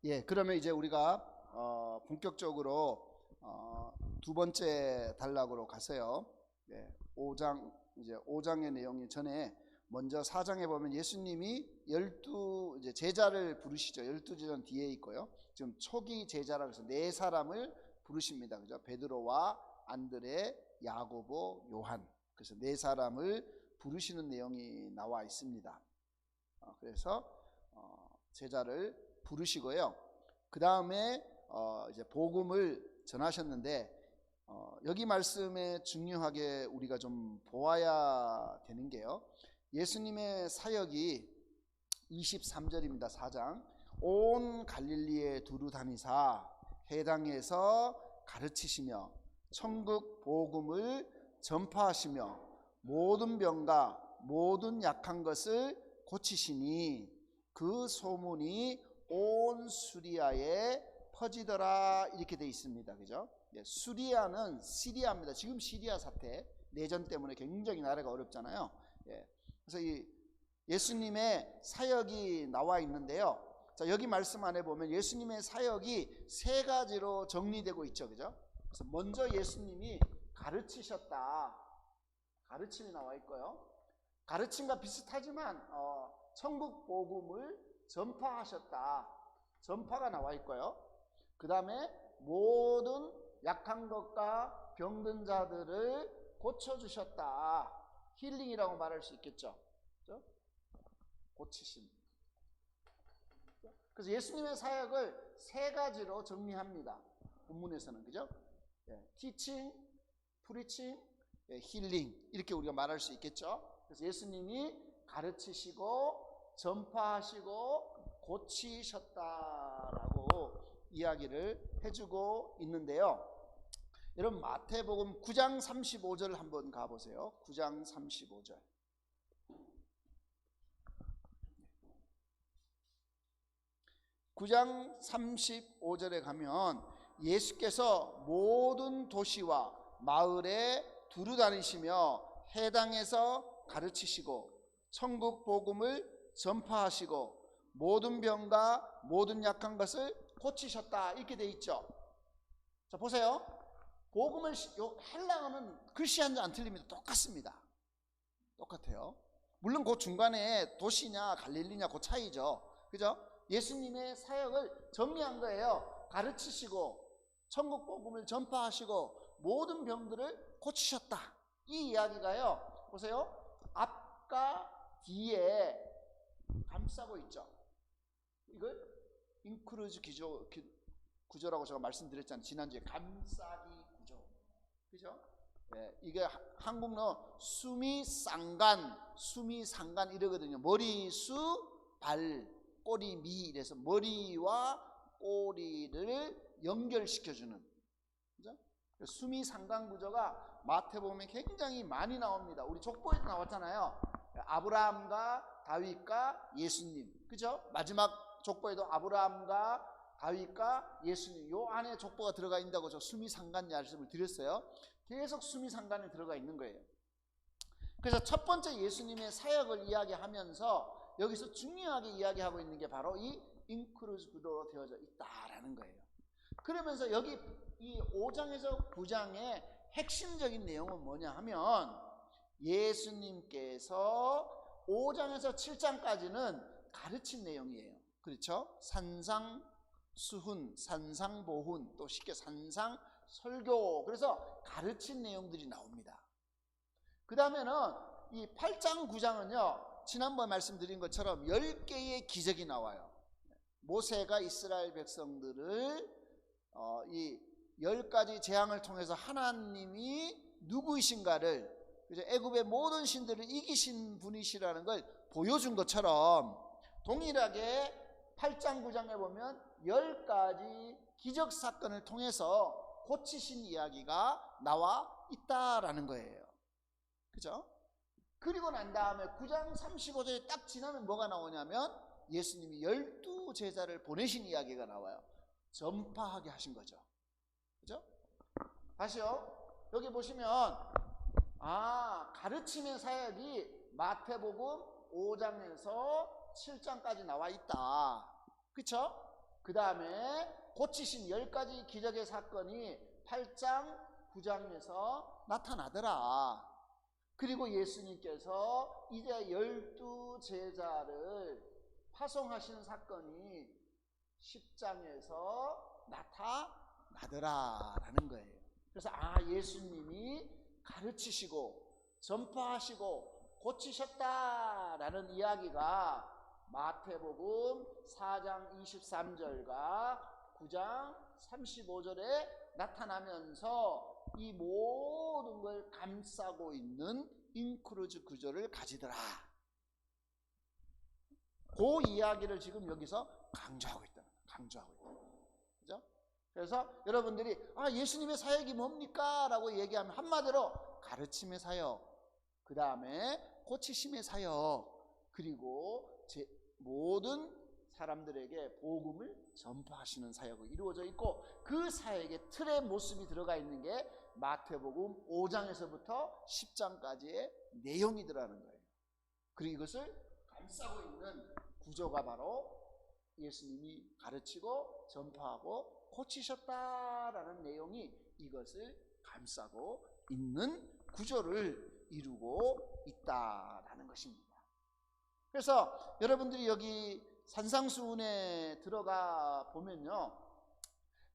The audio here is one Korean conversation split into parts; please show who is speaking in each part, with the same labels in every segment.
Speaker 1: 예, 그러면 이제 우리가 본격적으로 두 번째 단락으로 가세요. 예, 5장 이제 5장의 내용이 전에 먼저 4장에 보면 예수님이 12 이제 제자를 부르시죠. 12제자는 뒤에 있고요. 지금 초기 제자라고 해서 네 사람을 부르십니다. 그죠? 베드로와 안드레, 야고보, 요한. 그래서 네 사람을 부르시는 내용이 나와 있습니다. 그래서 제자를 부르시고요. 그 다음에 이제 복음을 전하셨는데 여기 말씀에 중요하게 우리가 좀 보아야 되는 게요. 예수님의 사역이 23절입니다. 4장. 온 갈릴리에 두루 다니사 회당에서 가르치시며 천국 복음을 전파하시며 모든 병과 모든 약한 것을 고치시니 그 소문이 온 수리아에 퍼지더라 이렇게 되어 있습니다. 그죠? 수리아는 시리아입니다. 지금 시리아 사태 내전 때문에 굉장히 나라가 어렵잖아요. 그래서 이 예수님의 사역이 나와 있는데요. 자, 여기 말씀 안에 보면 예수님의 사역이 세 가지로 정리되고 있죠. 그죠? 그래서 먼저 예수님이 가르치셨다. 가르침이 나와 있고요. 가르침과 비슷하지만 천국 복음을 전파하셨다. 전파가 나와 있고요. 그 다음에 모든 약한 것과 병든 자들을 고쳐주셨다. 힐링이라고 말할 수 있겠죠. 그렇죠? 고치심. 그래서 예수님의 사역을 세 가지로 정리합니다. 본문에서는. 그죠? 티칭, 프리칭, 힐링 이렇게 우리가 말할 수 있겠죠. 그래서 예수님이 가르치시고 전파하시고 고치셨다라고 이야기를 해주고 있는데요. 여러분 마태복음 9장 35절 한번 가보세요. 9장 35절. 9장 35절에 가면 예수께서 모든 도시와 마을에 두루 다니시며 회당에서 가르치시고 천국 복음을 전파하시고 모든 병과 모든 약한 것을 고치셨다 이렇게 돼 있죠. 자 보세요. 복음을 헬라어는 글씨 한 자 안 틀립니다. 똑같습니다. 똑같아요. 물론 그 중간에 도시냐 갈릴리냐 그 차이죠. 그죠? 예수님의 사역을 정리한 거예요. 가르치시고 천국 복음을 전파하시고 모든 병들을 고치셨다. 이 이야기가요. 보세요. 앞과 뒤에 감싸고 있죠. 이걸 인크루즈 구조라고 제가 말씀드렸잖아요. 지난주에 감싸기 구조. 그죠? 이게 한국로 수미상간 이러거든요. 머리수, 발, 꼬리, 미 이래서 머리와 꼬리를 연결시켜주는. 그죠? 수미상간 구조가 마태복음에 굉장히 많이 나옵니다. 우리 족보에도 나왔잖아요. 아브라함과 다윗과 예수님. 그죠? 마지막 족보에도 아브라함과 다윗과 예수님 요 안에 족보가 들어가 있다고 저 수미상간 말씀을 드렸어요. 계속 수미상간에 들어가 있는 거예요. 그래서 첫 번째 예수님의 사역을 이야기하면서 여기서 중요하게 이야기하고 있는 게 바로 이 인크루즈 구도로 되어져 있다라는 거예요. 그러면서 여기 이 5장에서 9장의 핵심적인 내용은 뭐냐 하면 예수님께서 5장에서 7장까지는 가르친 내용이에요. 그렇죠? 산상수훈, 산상보훈, 또 쉽게 산상설교. 그래서 가르친 내용들이 나옵니다. 그 다음에는 이 8장, 9장은요, 지난번 말씀드린 것처럼 10개의 기적이 나와요. 모세가 이스라엘 백성들을 이 10가지 재앙을 통해서 하나님이 누구이신가를, 애굽의 모든 신들을 이기신 분이시라는 걸 보여준 것처럼 동일하게 8장 9장에 보면 10가지 기적 사건을 통해서 고치신 이야기가 나와 있다라는 거예요. 그죠? 그리고 난 다음에 9장 35절에 딱 지나면 뭐가 나오냐면 예수님이 12제자를 보내신 이야기가 나와요. 전파하게 하신 거죠. 그죠? 다시요. 여기 보시면 가르침의 사역이 마태복음 5장에서 7장까지 나와 있다. 그쵸? 그 다음에 고치신 10가지 기적의 사건이 8장 9장에서 나타나더라. 그리고 예수님께서 이제 12제자를 파송하시는 사건이 10장에서 나타나더라라는 거예요. 그래서 예수님이 가르치시고 전파하시고 고치셨다라는 이야기가 마태복음 4장 23절과 9장 35절에 나타나면서 이 모든 걸 감싸고 있는 인크루즈 구조를 가지더라. 그 이야기를 지금 여기서 강조하고 있다. 그죠? 그래서 여러분들이 예수님의 사역이 뭡니까? 라고 얘기하면 한마디로 가르침의 사역, 그 다음에 고치심의 사역, 그리고 모든 사람들에게 복음을 전파하시는 사역이 이루어져 있고, 그 사역의 틀의 모습이 들어가 있는 게 마태복음 5장에서부터 10장까지의 내용이더라는 거예요. 그리고 이것을 감싸고 있는 구조가 바로 예수님이 가르치고 전파하고 고치셨다라는 내용이 이것을 감싸고 있는 구조를 이루고 있다라는 것입니다. 그래서 여러분들이 여기 산상수훈에 들어가 보면요,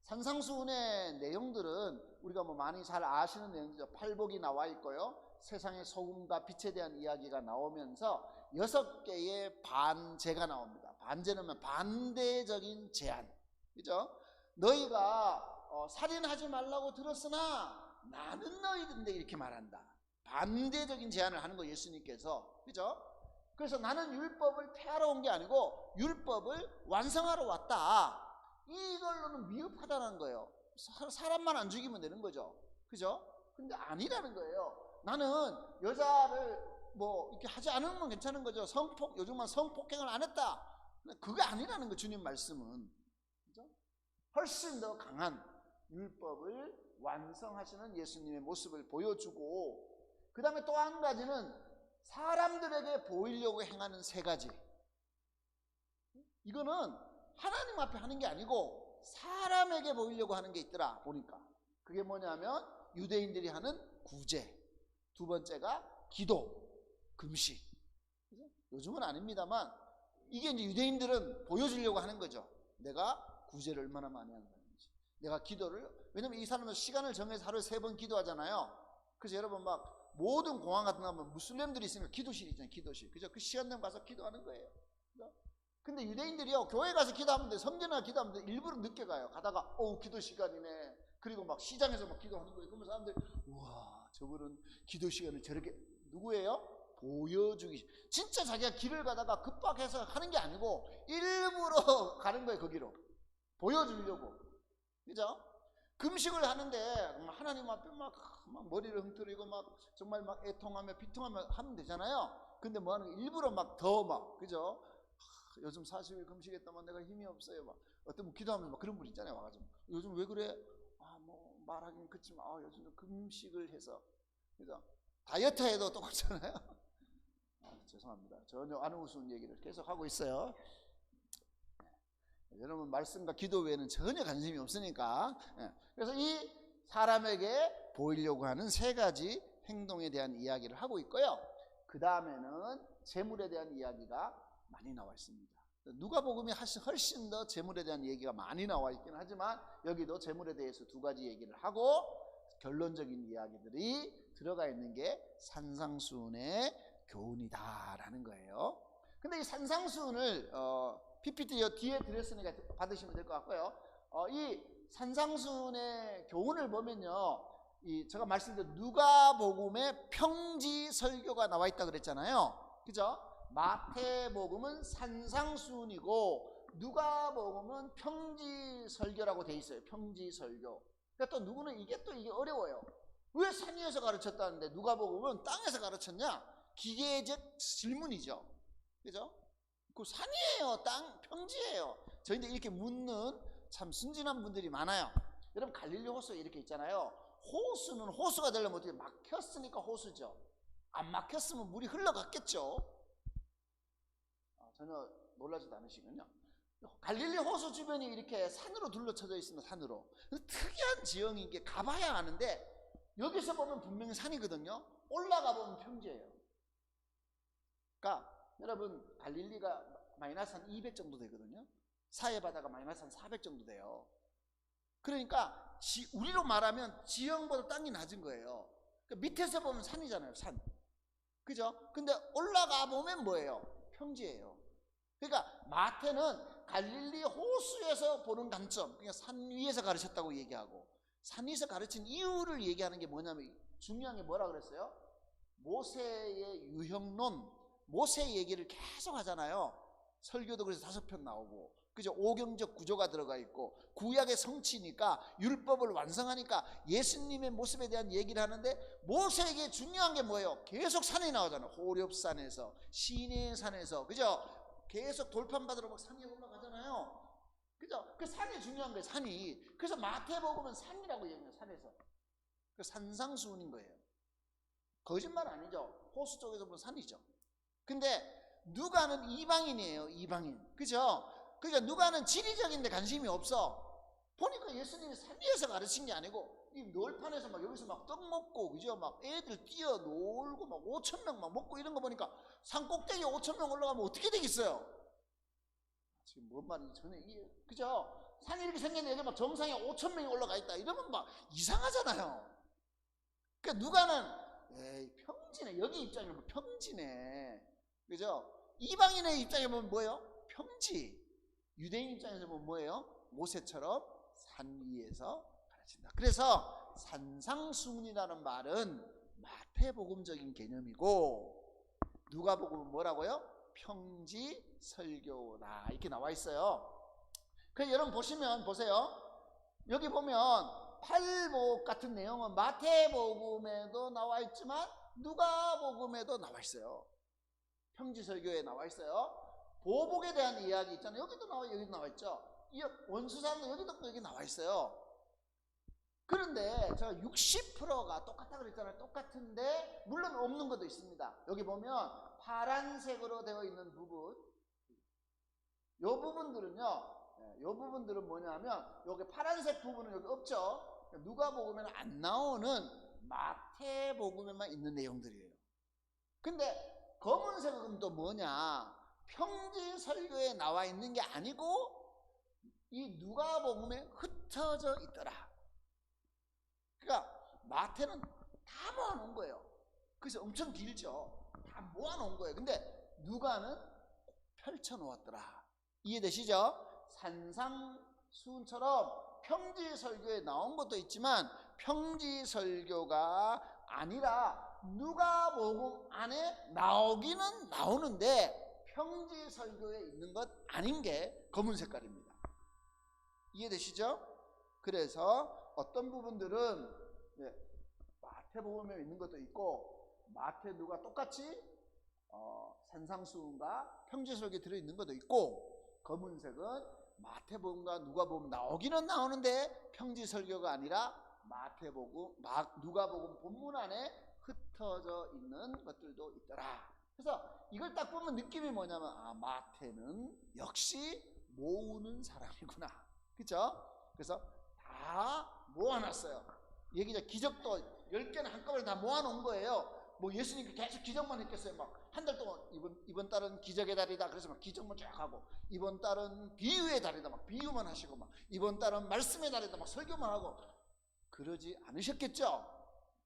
Speaker 1: 산상수훈의 내용들은 우리가 많이 잘 아시는 내용이죠. 팔복이 나와 있고요, 세상의 소금과 빛에 대한 이야기가 나오면서 6개의 반제가 나옵니다. 반제는 반대적인 제안, 그죠? 너희가 살인하지 말라고 들었으나 나는 너희들인데 이렇게 말한다. 반대적인 제안을 하는 거예요, 예수님께서. 그죠? 그래서 나는 율법을 폐하러 온 게 아니고 율법을 완성하러 왔다. 이걸로는 미흡하다는 거예요. 사람만 안 죽이면 되는 거죠. 그죠? 근데 아니라는 거예요. 나는 여자를 이렇게 하지 않으면 괜찮은 거죠. 요즘은 성폭행을 안 했다. 그게 아니라는 거, 주님 말씀은. 그죠? 훨씬 더 강한 율법을 완성하시는 예수님의 모습을 보여주고, 그 다음에 또 한 가지는 사람들에게 보이려고 행하는 3가지. 이거는 하나님 앞에 하는 게 아니고 사람에게 보이려고 하는 게 있더라 보니까. 그게 뭐냐면 유대인들이 하는 구제, 2번째가 기도, 금식. 요즘은 아닙니다만 이게 이제 유대인들은 보여주려고 하는 거죠. 내가 구제를 얼마나 많이 하는 건지, 내가 기도를, 왜냐면 이 사람은 시간을 정해서 하루에 3번 기도하잖아요. 그래서 여러분 모든 공항 같은 데 가면 무슬림들이 있으니까 기도실이 있잖아요. 기도실. 그죠? 그 시간 되면 가서 기도하는 거예요. 그죠? 근데 유대인들이요, 교회 가서 기도하면 돼, 성전에 기도하면 돼, 일부러 늦게 가요. 가다가 기도 시간이네. 그리고 시장에서 기도하는 거예요. 그러면 사람들이 우와, 저분은 기도 시간을 저렇게, 누구예요? 보여주기. 진짜 자기가 길을 가다가 급박해서 하는 게 아니고 일부러 가는 거예요. 거기로 보여주려고. 그죠? 금식을 하는데 하나님 앞에 막 머리를 흥뜨리고 정말 애통하며 비통하며 하면 되잖아요. 근데 뭐하는 거, 일부러 그죠? 요즘 40일 금식했다만 내가 힘이 없어요. 어떤 분 기도하면 그런 분 있잖아요. 와가지고 요즘 왜 그래? 말하기는 그렇지만 요즘 금식을 해서, 그죠? 다이어트 해도 똑같잖아요. 죄송합니다. 전혀 안 우스운 얘기를 계속 하고 있어요. 여러분 말씀과 기도 외에는 전혀 관심이 없으니까. 그래서 이 사람에게 보이려고 하는 3가지 행동에 대한 이야기를 하고 있고요. 그 다음에는 재물에 대한 이야기가 많이 나와 있습니다. 누가복음이 훨씬 더 재물에 대한 얘기가 많이 나와 있긴 하지만 여기도 재물에 대해서 2가지 얘기를 하고 결론적인 이야기들이 들어가 있는 게 산상수훈의 교훈이다라는 거예요. 근데 이 산상수훈을 PPT 뒤에 드렸으니까 받으시면 될 것 같고요. 이 산상수훈의 교훈을 보면요, 제가 말씀드린 누가복음에 평지 설교가 나와 있다 그랬잖아요. 그죠? 마태복음은 산상수훈이고 누가복음은 평지 설교라고 돼 있어요. 평지 설교. 그러니까 또 누구는 이게 어려워요. 왜 산 위에서 가르쳤다는데 누가복음은 땅에서 가르쳤냐? 기계적 질문이죠. 그죠? 그 산이에요, 평지예요. 저희들 이렇게 묻는 참 순진한 분들이 많아요. 여러분 갈릴리 호수 이렇게 있잖아요. 호수는 호수가 되려면 어떻게, 막혔으니까 호수죠. 안 막혔으면 물이 흘러갔겠죠. 전혀 놀라지도 않으시군요. 갈릴리 호수 주변이 이렇게 산으로 둘러쳐져 있습니다. 산으로. 특이한 지형인 게 가봐야 아는데 여기서 보면 분명히 산이거든요. 올라가 보면 평지예요. 그러니까 여러분 갈릴리가 마이너스 한 200 정도 되거든요. 사해 바다가 마이너스 한 400 정도 돼요. 그러니까 우리로 말하면 지형보다 땅이 낮은 거예요. 그러니까 밑에서 보면 산이잖아요. 산. 그죠? 근데 올라가 보면 뭐예요? 평지예요. 그러니까 마태는 갈릴리 호수에서 보는 관점, 그러니까 산 위에서 가르쳤다고 얘기하고, 산 위에서 가르친 이유를 얘기하는 게 뭐냐면 중요한 게 뭐라 그랬어요? 모세의 유형론, 모세 얘기를 계속 하잖아요. 설교도 그래서 5편 나오고, 그죠? 오경적 구조가 들어가 있고, 구약의 성취니까 율법을 완성하니까 예수님의 모습에 대한 얘기를 하는데, 모세에게 중요한 게 뭐예요? 계속 산에 나오잖아요. 호렙산에서, 시내산에서, 그죠? 계속 돌판 받으러 막 산에 올라가잖아요. 그죠? 그 산이 중요한 거예요. 산이. 그래서 마태복음은 산이라고 얘기해요. 산에서. 그 산상수훈인 거예요. 거짓말 아니죠? 호수 쪽에서 보면 산이죠. 근데 누가는 이방인이에요. 이방인. 그죠? 그러니까 누가는 지리적인 데 관심이 없어. 보니까 예수님이 산 위에서 가르친 게 아니고 이 놀판에서 막 여기서 막 떡 먹고, 그죠? 막 애들 뛰어 놀고 막 5,000명 막 먹고 이런 거 보니까 산 꼭대기에 5,000명 올라가면 어떻게 되겠어요? 지금 뭔 말인지 전혀 그죠? 산이 이렇게 생겼는데 여기 막 정상에 5,000명이 올라가 있다 이러면 막 이상하잖아요. 그러니까 누가는 에이 평지네. 여기 입장에 보면 평지네. 그죠? 이방인의 입장에 보면 뭐예요? 평지. 유대인 입장에서 보면 뭐예요? 모세처럼 산 위에서 가르친다. 그래서 산상수훈이라는 말은 마태복음적인 개념이고, 누가복음은 뭐라고요? 평지설교다 이렇게 나와 있어요. 그래서 여러분 보세요. 여기 보면 팔복 같은 내용은 마태복음에도 나와 있지만 누가복음에도 나와 있어요. 평지설교에 나와 있어요. 보복에 대한 이야기 있잖아요. 여기도 나와 있죠. 원수사도 여기 나와 있어요. 그런데 제가 60%가 똑같다 그랬잖아요. 똑같은데 물론 없는 것도 있습니다. 여기 보면 파란색으로 되어 있는 부분, 요 부분들은 뭐냐면 여기 파란색 부분은 여기 없죠. 누가복음에는 안 나오는 마태복음에만 있는 내용들이에요. 근데 검은색은 또 뭐냐? 평지설교에 나와 있는 게 아니고 이 누가복음에 흩어져 있더라. 그러니까 마태는 다 모아놓은 거예요. 그래서 엄청 길죠. 다 모아놓은 거예요. 근데 누가는 펼쳐놓았더라. 이해되시죠? 산상수훈처럼 평지설교에 나온 것도 있지만 평지설교가 아니라 누가복음 안에 나오기는 나오는데 평지설교에 있는 것 아닌 게 검은 색깔입니다. 이해되시죠? 그래서 어떤 부분들은 마태복음에 있는 것도 있고 마태 누가 똑같이 산상수훈과 평지설교에 들어있는 것도 있고, 검은색은 마태복음과 누가복음 나오기는 나오는데 평지설교가 아니라 누가복음 본문 안에 흩어져 있는 것들도 있더라. 그래서 이걸 딱 보면 느낌이 뭐냐면 마태는 역시 모으는 사람이구나. 그렇죠? 그래서 다 모아놨어요. 얘기죠. 기적도 10개는 한꺼번에 다 모아놓은 거예요. 뭐 예수님이 계속 기적만 했겠어요. 막 한 달 동안 이번 달은 기적의 달이다. 그래서 막 기적만 쫙 하고, 이번 달은 비유의 달이다. 막 비유만 하시고, 막 이번 달은 말씀의 달이다. 막 설교만 하고 그러지 않으셨겠죠?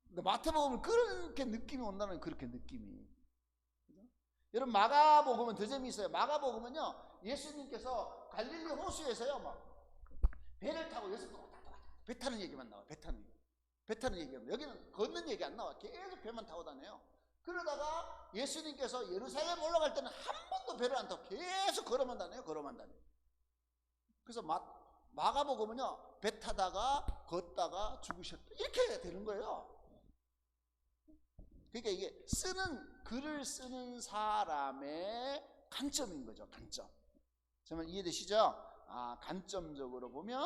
Speaker 1: 근데 마태복음은 그렇게 느낌이 온다는, 그렇게 느낌이. 그죠? 여러분 마가복음은 더 재미있어요. 마가복음은요 예수님께서 갈릴리 호수에서요 막 배를 타고 예수님 배 타는 얘기만 나와요. 배 타는 얘기만. 여기는 걷는 얘기 안 나와. 계속 배만 타고 다녀요. 그러다가 예수님께서 예루살렘 올라갈 때는 한 번도 배를 안 타고 계속 걸어만 다녀요. 그래서 마가복음은요 배 타다가 걷다가 죽으셨다 이렇게 되는 거예요. 그러니까 이게 글을 쓰는 사람의 관점인 거죠. 관점. 정말 이해되시죠? 관점적으로 보면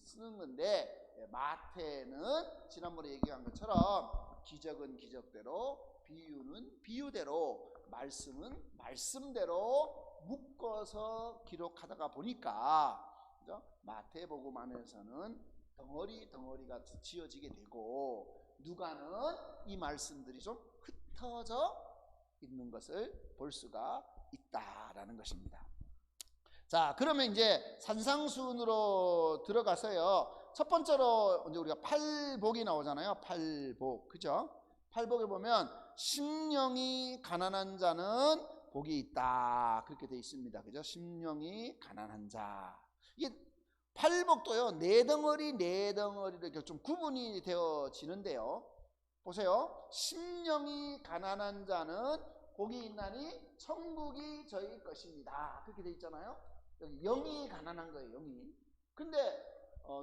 Speaker 1: 쓰는 건데, 마태는 지난번에 얘기한 것처럼 기적은 기적대로, 비유는 비유대로, 말씀은 말씀대로 묶어서 기록하다가 보니까, 그죠? 마태복음 안에서는 덩어리가 지어지게 되고, 누가는 이 말씀들이 좀 흩어져 있는 것을 볼 수가 있다라는 것입니다. 자, 그러면 이제 산상수훈으로 들어가서요. 첫 번째로 이제 우리가 팔복이 나오잖아요. 팔복, 그죠? 팔복에 보면 심령이 가난한 자는 복이 있다, 그렇게 돼 있습니다. 그죠? 심령이 가난한 자. 이게 팔복도요, 네 덩어리로 이렇게 좀 구분이 되어지는데요. 보세요. 심령이 가난한 자는 복이 있나니 천국이 저희 것입니다, 그렇게 돼 있잖아요. 여기 영이 가난한 거예요, 영이. 근데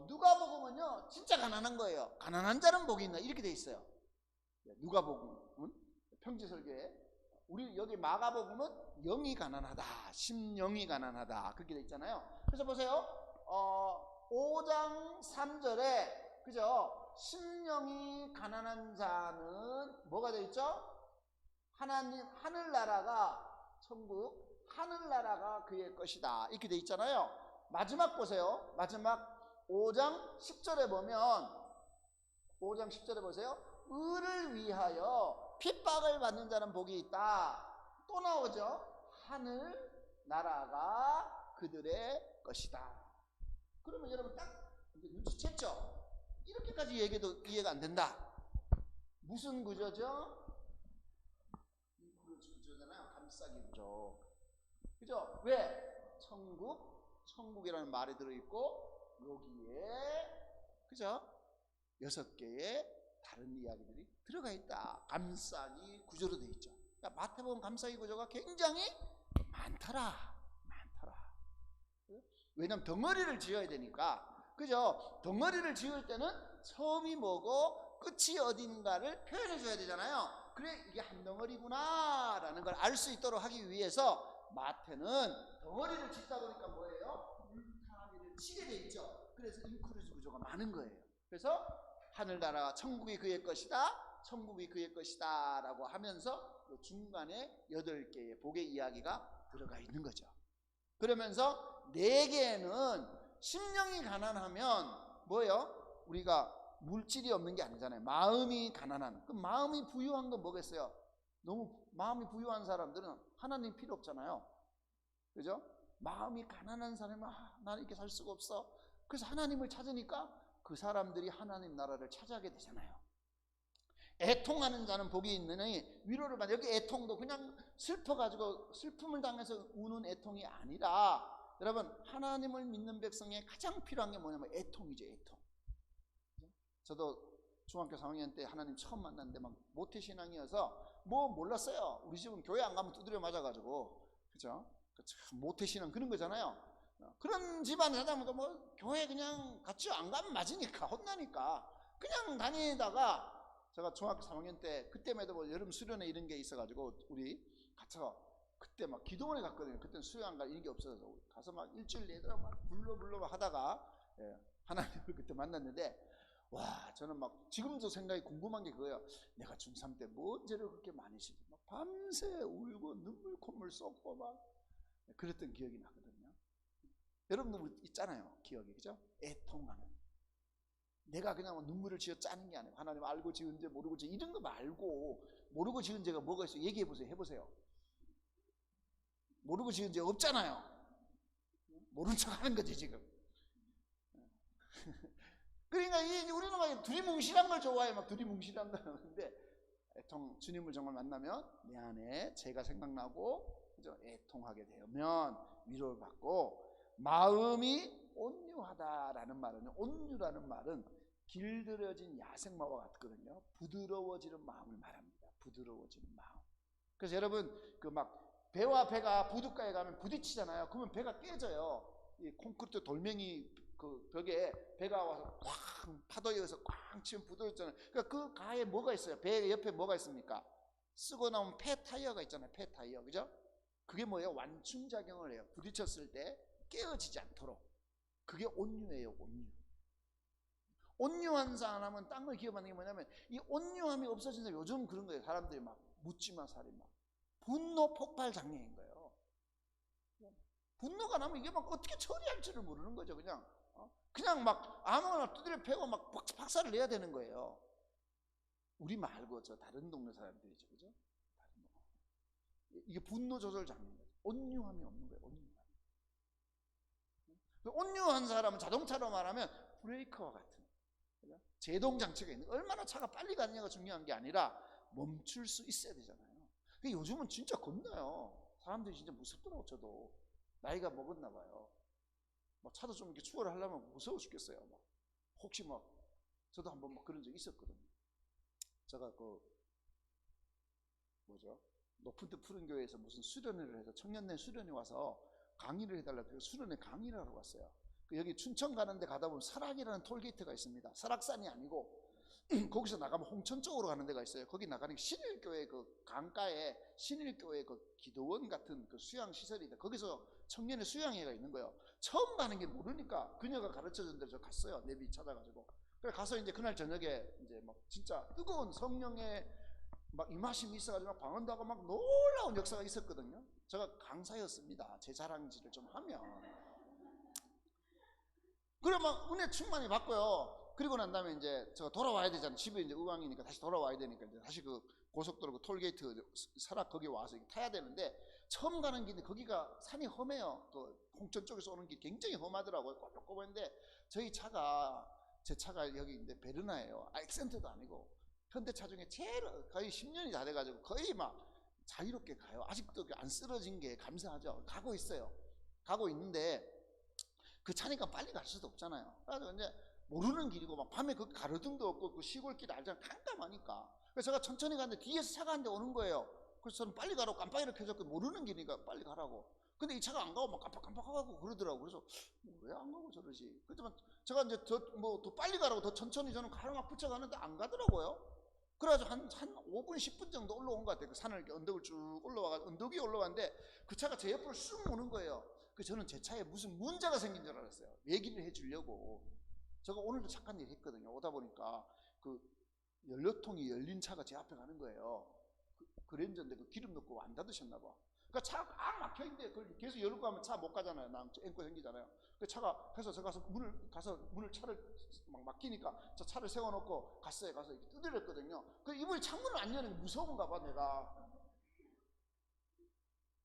Speaker 1: 누가복음은요, 진짜 가난한 거예요. 가난한 자는 복이 있나, 이렇게 돼 있어요. 누가복음은 평지설교에. 우리 여기 마가복음은 영이 가난하다, 심령이 가난하다, 그렇게 돼 있잖아요. 그래서 보세요. 5장 3절에, 그죠? 심령이 가난한 자는 뭐가 돼 있죠? 하나님, 하늘나라가, 천국, 하늘나라가 그의 것이다, 이렇게 돼 있잖아요. 마지막 보세요. 마지막 5장 10절에 보면, 5장 10절에 보세요. 의를 위하여 핍박을 받는 자는 복이 있다. 또 나오죠. 하늘나라가 그들의 것이다. 그러면 여러분 딱 눈치챘죠? 이렇게까지 얘기해도 이해가 안 된다. 무슨 구조죠? 구조잖아요. 감싸기 구조. 그죠? 왜? 천국이라는 말이 들어있고, 여기에, 그죠? 6개의 다른 이야기들이 들어가 있다. 감싸기 구조로 되어 있죠. 그러니까 마태복음 감싸기 구조가 굉장히 많더라. 왜냐면 덩어리를 지어야 되니까. 그죠? 덩어리를 지을 때는 처음이 뭐고 끝이 어딘가를 표현해 줘야 되잖아요. 그래, 이게 한 덩어리구나 라는 걸 알 수 있도록 하기 위해서 마태는 덩어리를 짓다 보니까 뭐예요? 물타기를 치게 돼 있죠. 그래서 인크루즈 구조가 많은 거예요. 그래서 하늘나라, 천국이 그의 것이다, 천국이 그의 것이다 라고 하면서 그 중간에 8개의 복의 이야기가 들어가 있는 거죠. 그러면서 4개는 심령이 가난하면 뭐예요? 우리가 물질이 없는 게 아니잖아요. 마음이 가난한. 그럼 마음이 부유한 건 뭐겠어요? 너무 마음이 부유한 사람들은 하나님 필요 없잖아요. 그죠? 마음이 가난한 사람은 나는 이렇게 살 수가 없어. 그래서 하나님을 찾으니까 그 사람들이 하나님 나라를 차지하게 되잖아요. 애통하는 자는 복이 있느니 위로를 받아. 여기 애통도 그냥 슬퍼가지고 슬픔을 당해서 우는 애통이 아니라, 여러분 하나님을 믿는 백성에 가장 필요한 게 뭐냐면 애통이죠. 애통. 저도 중학교 4학년 때 하나님 처음 만났는데 막 모태신앙이어서 뭐 몰랐어요. 우리 집은 교회 안 가면 두드려 맞아가지고, 그죠? 모태신앙 그런 거잖아요. 그런 집안에 살다 보니까 뭐 교회 그냥 같이 안 가면 맞으니까, 혼나니까 그냥 다니다가, 제가 중학교 3학년 때 그때만 해도 뭐 여름 수련회 이런 게 있어가지고 우리 가서 그때 막 기도원에 갔거든요. 그때는 수련 안 갈 이런 게 없어서 가서 막 일주일 내도록 막 불러 하다가 하나님을 그때 만났는데, 와, 저는 막 지금도 생각이 궁금한 게 그거예요. 내가 중3 때 뭔 죄를 그렇게 많이 지고 막 밤새 울고 눈물 콧물 쏟고 막 그랬던 기억이 나거든요. 여러분도 있잖아요, 기억이. 그죠? 애통하는. 내가 그냥 눈물을 지어 짜는 게 아니고 하나님 알고 지은 죄 모르고 죄 이런 거 말고, 모르고 지은 죄가 뭐가 있어요? 얘기해 보세요. 해보세요. 모르고 지은 죄 없잖아요. 모른 척 하는 거지 지금. 그러니까 우리는 막 두리뭉실한 걸 좋아해. 막 두리뭉실한 걸 하는데, 주님을 정말 만나면 내 안에 죄가 생각나고, 그죠? 애통하게 되면 위로를 받고, 마음이 온유하다라는 말은, 온유라는 말은 길들여진 야생마와 같거든요. 부드러워지는 마음을 말합니다. 부드러워지는 마음. 그래서 여러분 그 막 배와 배가 부둣가에 가면 부딪히잖아요. 그러면 배가 깨져요. 이 콘크리트 돌멩이 그 벽에 배가 와서 꽉 파도에 의해서 꽉 치면 부드러워지잖아요. 그러니까 그 가에 뭐가 있어요? 배 옆에 뭐가 있습니까? 쓰고 나온 폐 타이어가 있잖아요. 폐 타이어, 그죠? 그게 뭐예요? 완충작용을 해요. 부딪혔을 때 깨어지지 않도록. 그게 온유예요. 온유. 온유한 사람은 땅을 기업하는 게 뭐냐면, 이 온유함이 없어진 사람, 요즘 그런 거예요. 사람들이 막 묻지마 살이 막 분노 폭발 장애인 거예요. 분노가 나면 이게 막 어떻게 처리할지를 모르는 거죠. 그냥 막 아무거나 두드려 패고 막 박살을 내야 되는 거예요. 우리 말고 저 다른 동네 사람들이죠, 그죠? 이게 분노 조절 장애인 거죠. 온유함이 없는 거예요. 온유한 사람은 자동차로 말하면 브레이커와 같은, 그죠? 제동 장치가 있는, 얼마나 차가 빨리 가느냐가 중요한 게 아니라 멈출 수 있어야 되잖아요. 근데 요즘은 진짜 겁나요. 사람들이 진짜 무섭더라고. 저도 나이가 먹었나 봐요. 막 차도 좀 이렇게 추월을 하려면 무서워 죽겠어요. 막 혹시 막 저도 한번 막 그런 적 있었거든요. 제가 높은 데 푸른 교회에서 무슨 수련회를 해서 청년회 수련회 와서 강의를 해달라고 해서 수련회 강의를 하러 갔어요. 여기 춘천 가는데 가다 보면 설악이라는 톨게이트가 있습니다. 설악산이 아니고 거기서 나가면 홍천 쪽으로 가는 데가 있어요. 거기 나가는 게 신일교회 그 강가에 신일교회 그 기도원 같은 그 수양 시설이다. 거기서 청년의 수양회가 있는 거예요. 처음 가는 게 모르니까 그녀가 가르쳐준 대로 저 갔어요. 내비 찾아가지고. 그래 가서 이제 그날 저녁에 이제 막 진짜 뜨거운 성령의 막 임하심이 있어가지고 막 방언도 하고 막 놀라운 역사가 있었거든요. 제가 강사였습니다. 제 자랑질을 좀 하면. 그래 막 은혜 충만히 받고요. 그리고 난 다음에 이제 제가 돌아와야 되잖아요. 집에 이제 의왕이니까 다시 돌아와야 되니까 이제 다시 그 고속도로 그 톨게이트 설악 거기 와서 타야 되는데 처음 가는 길인데 거기가 산이 험해요. 그 홍천 쪽에서 오는 길 굉장히 험하더라고요. 꼬불꼬불한데 저희 차가 제 차가 여기 이제 베르나예요. 액센트도 아니고 현대차 중에 제일 거의 10년이 다 돼가지고 거의 막 자유롭게 가요. 아직도 안 쓰러진 게 감사하죠. 가고 있어요. 가고 있는데 그 차니까 빨리 갈 수도 없잖아요. 그래서 이제 모르는 길이고 막 밤에 그 가로등도 없고 그 시골길 알잖아. 깜깜하니까. 그래서 제가 천천히 가는데 뒤에서 차가 한 대 오는 거예요. 그래서 저는 빨리 가라고 깜빡이를 켜졌고 모르는 길이니까 빨리 가라고. 근데 이 차가 안 가고 막 깜빡깜빡하고 그러더라고. 그래서 왜 안 가고 저러지? 그렇지만 제가 이제 더 빨리 가라고 더 천천히 저는 가로막 붙여가는데 안 가더라고요. 그래가지고 한 5분 10분 정도 올라온 것 같아요. 그 산을 이렇게 언덕을 쭉 올라와가 언덕 위에 올라왔는데 그 차가 제 옆으로 쑥 오는 거예요. 그래서 저는 제 차에 무슨 문제가 생긴 줄 알았어요. 얘기를 해주려고. 제가 오늘도 착한 일 했거든요. 오다 보니까 그 연료통이 열린 차가 제 앞에 가는 거예요. 그랜저인데 그 기름 넣고 안 닫으셨나 봐. 그러니까 차가 꽉 막혀있는데 그걸 계속 열고 가면 차 못 가잖아요. 난 앵꼬 생기잖아요. 그 차가 해서 제가 문을 차를 막 막히니까 저 차를 세워놓고 가서 이렇게 두드렸거든요. 그 이번에 창문을 안 여는 게 무서운가 봐 내가.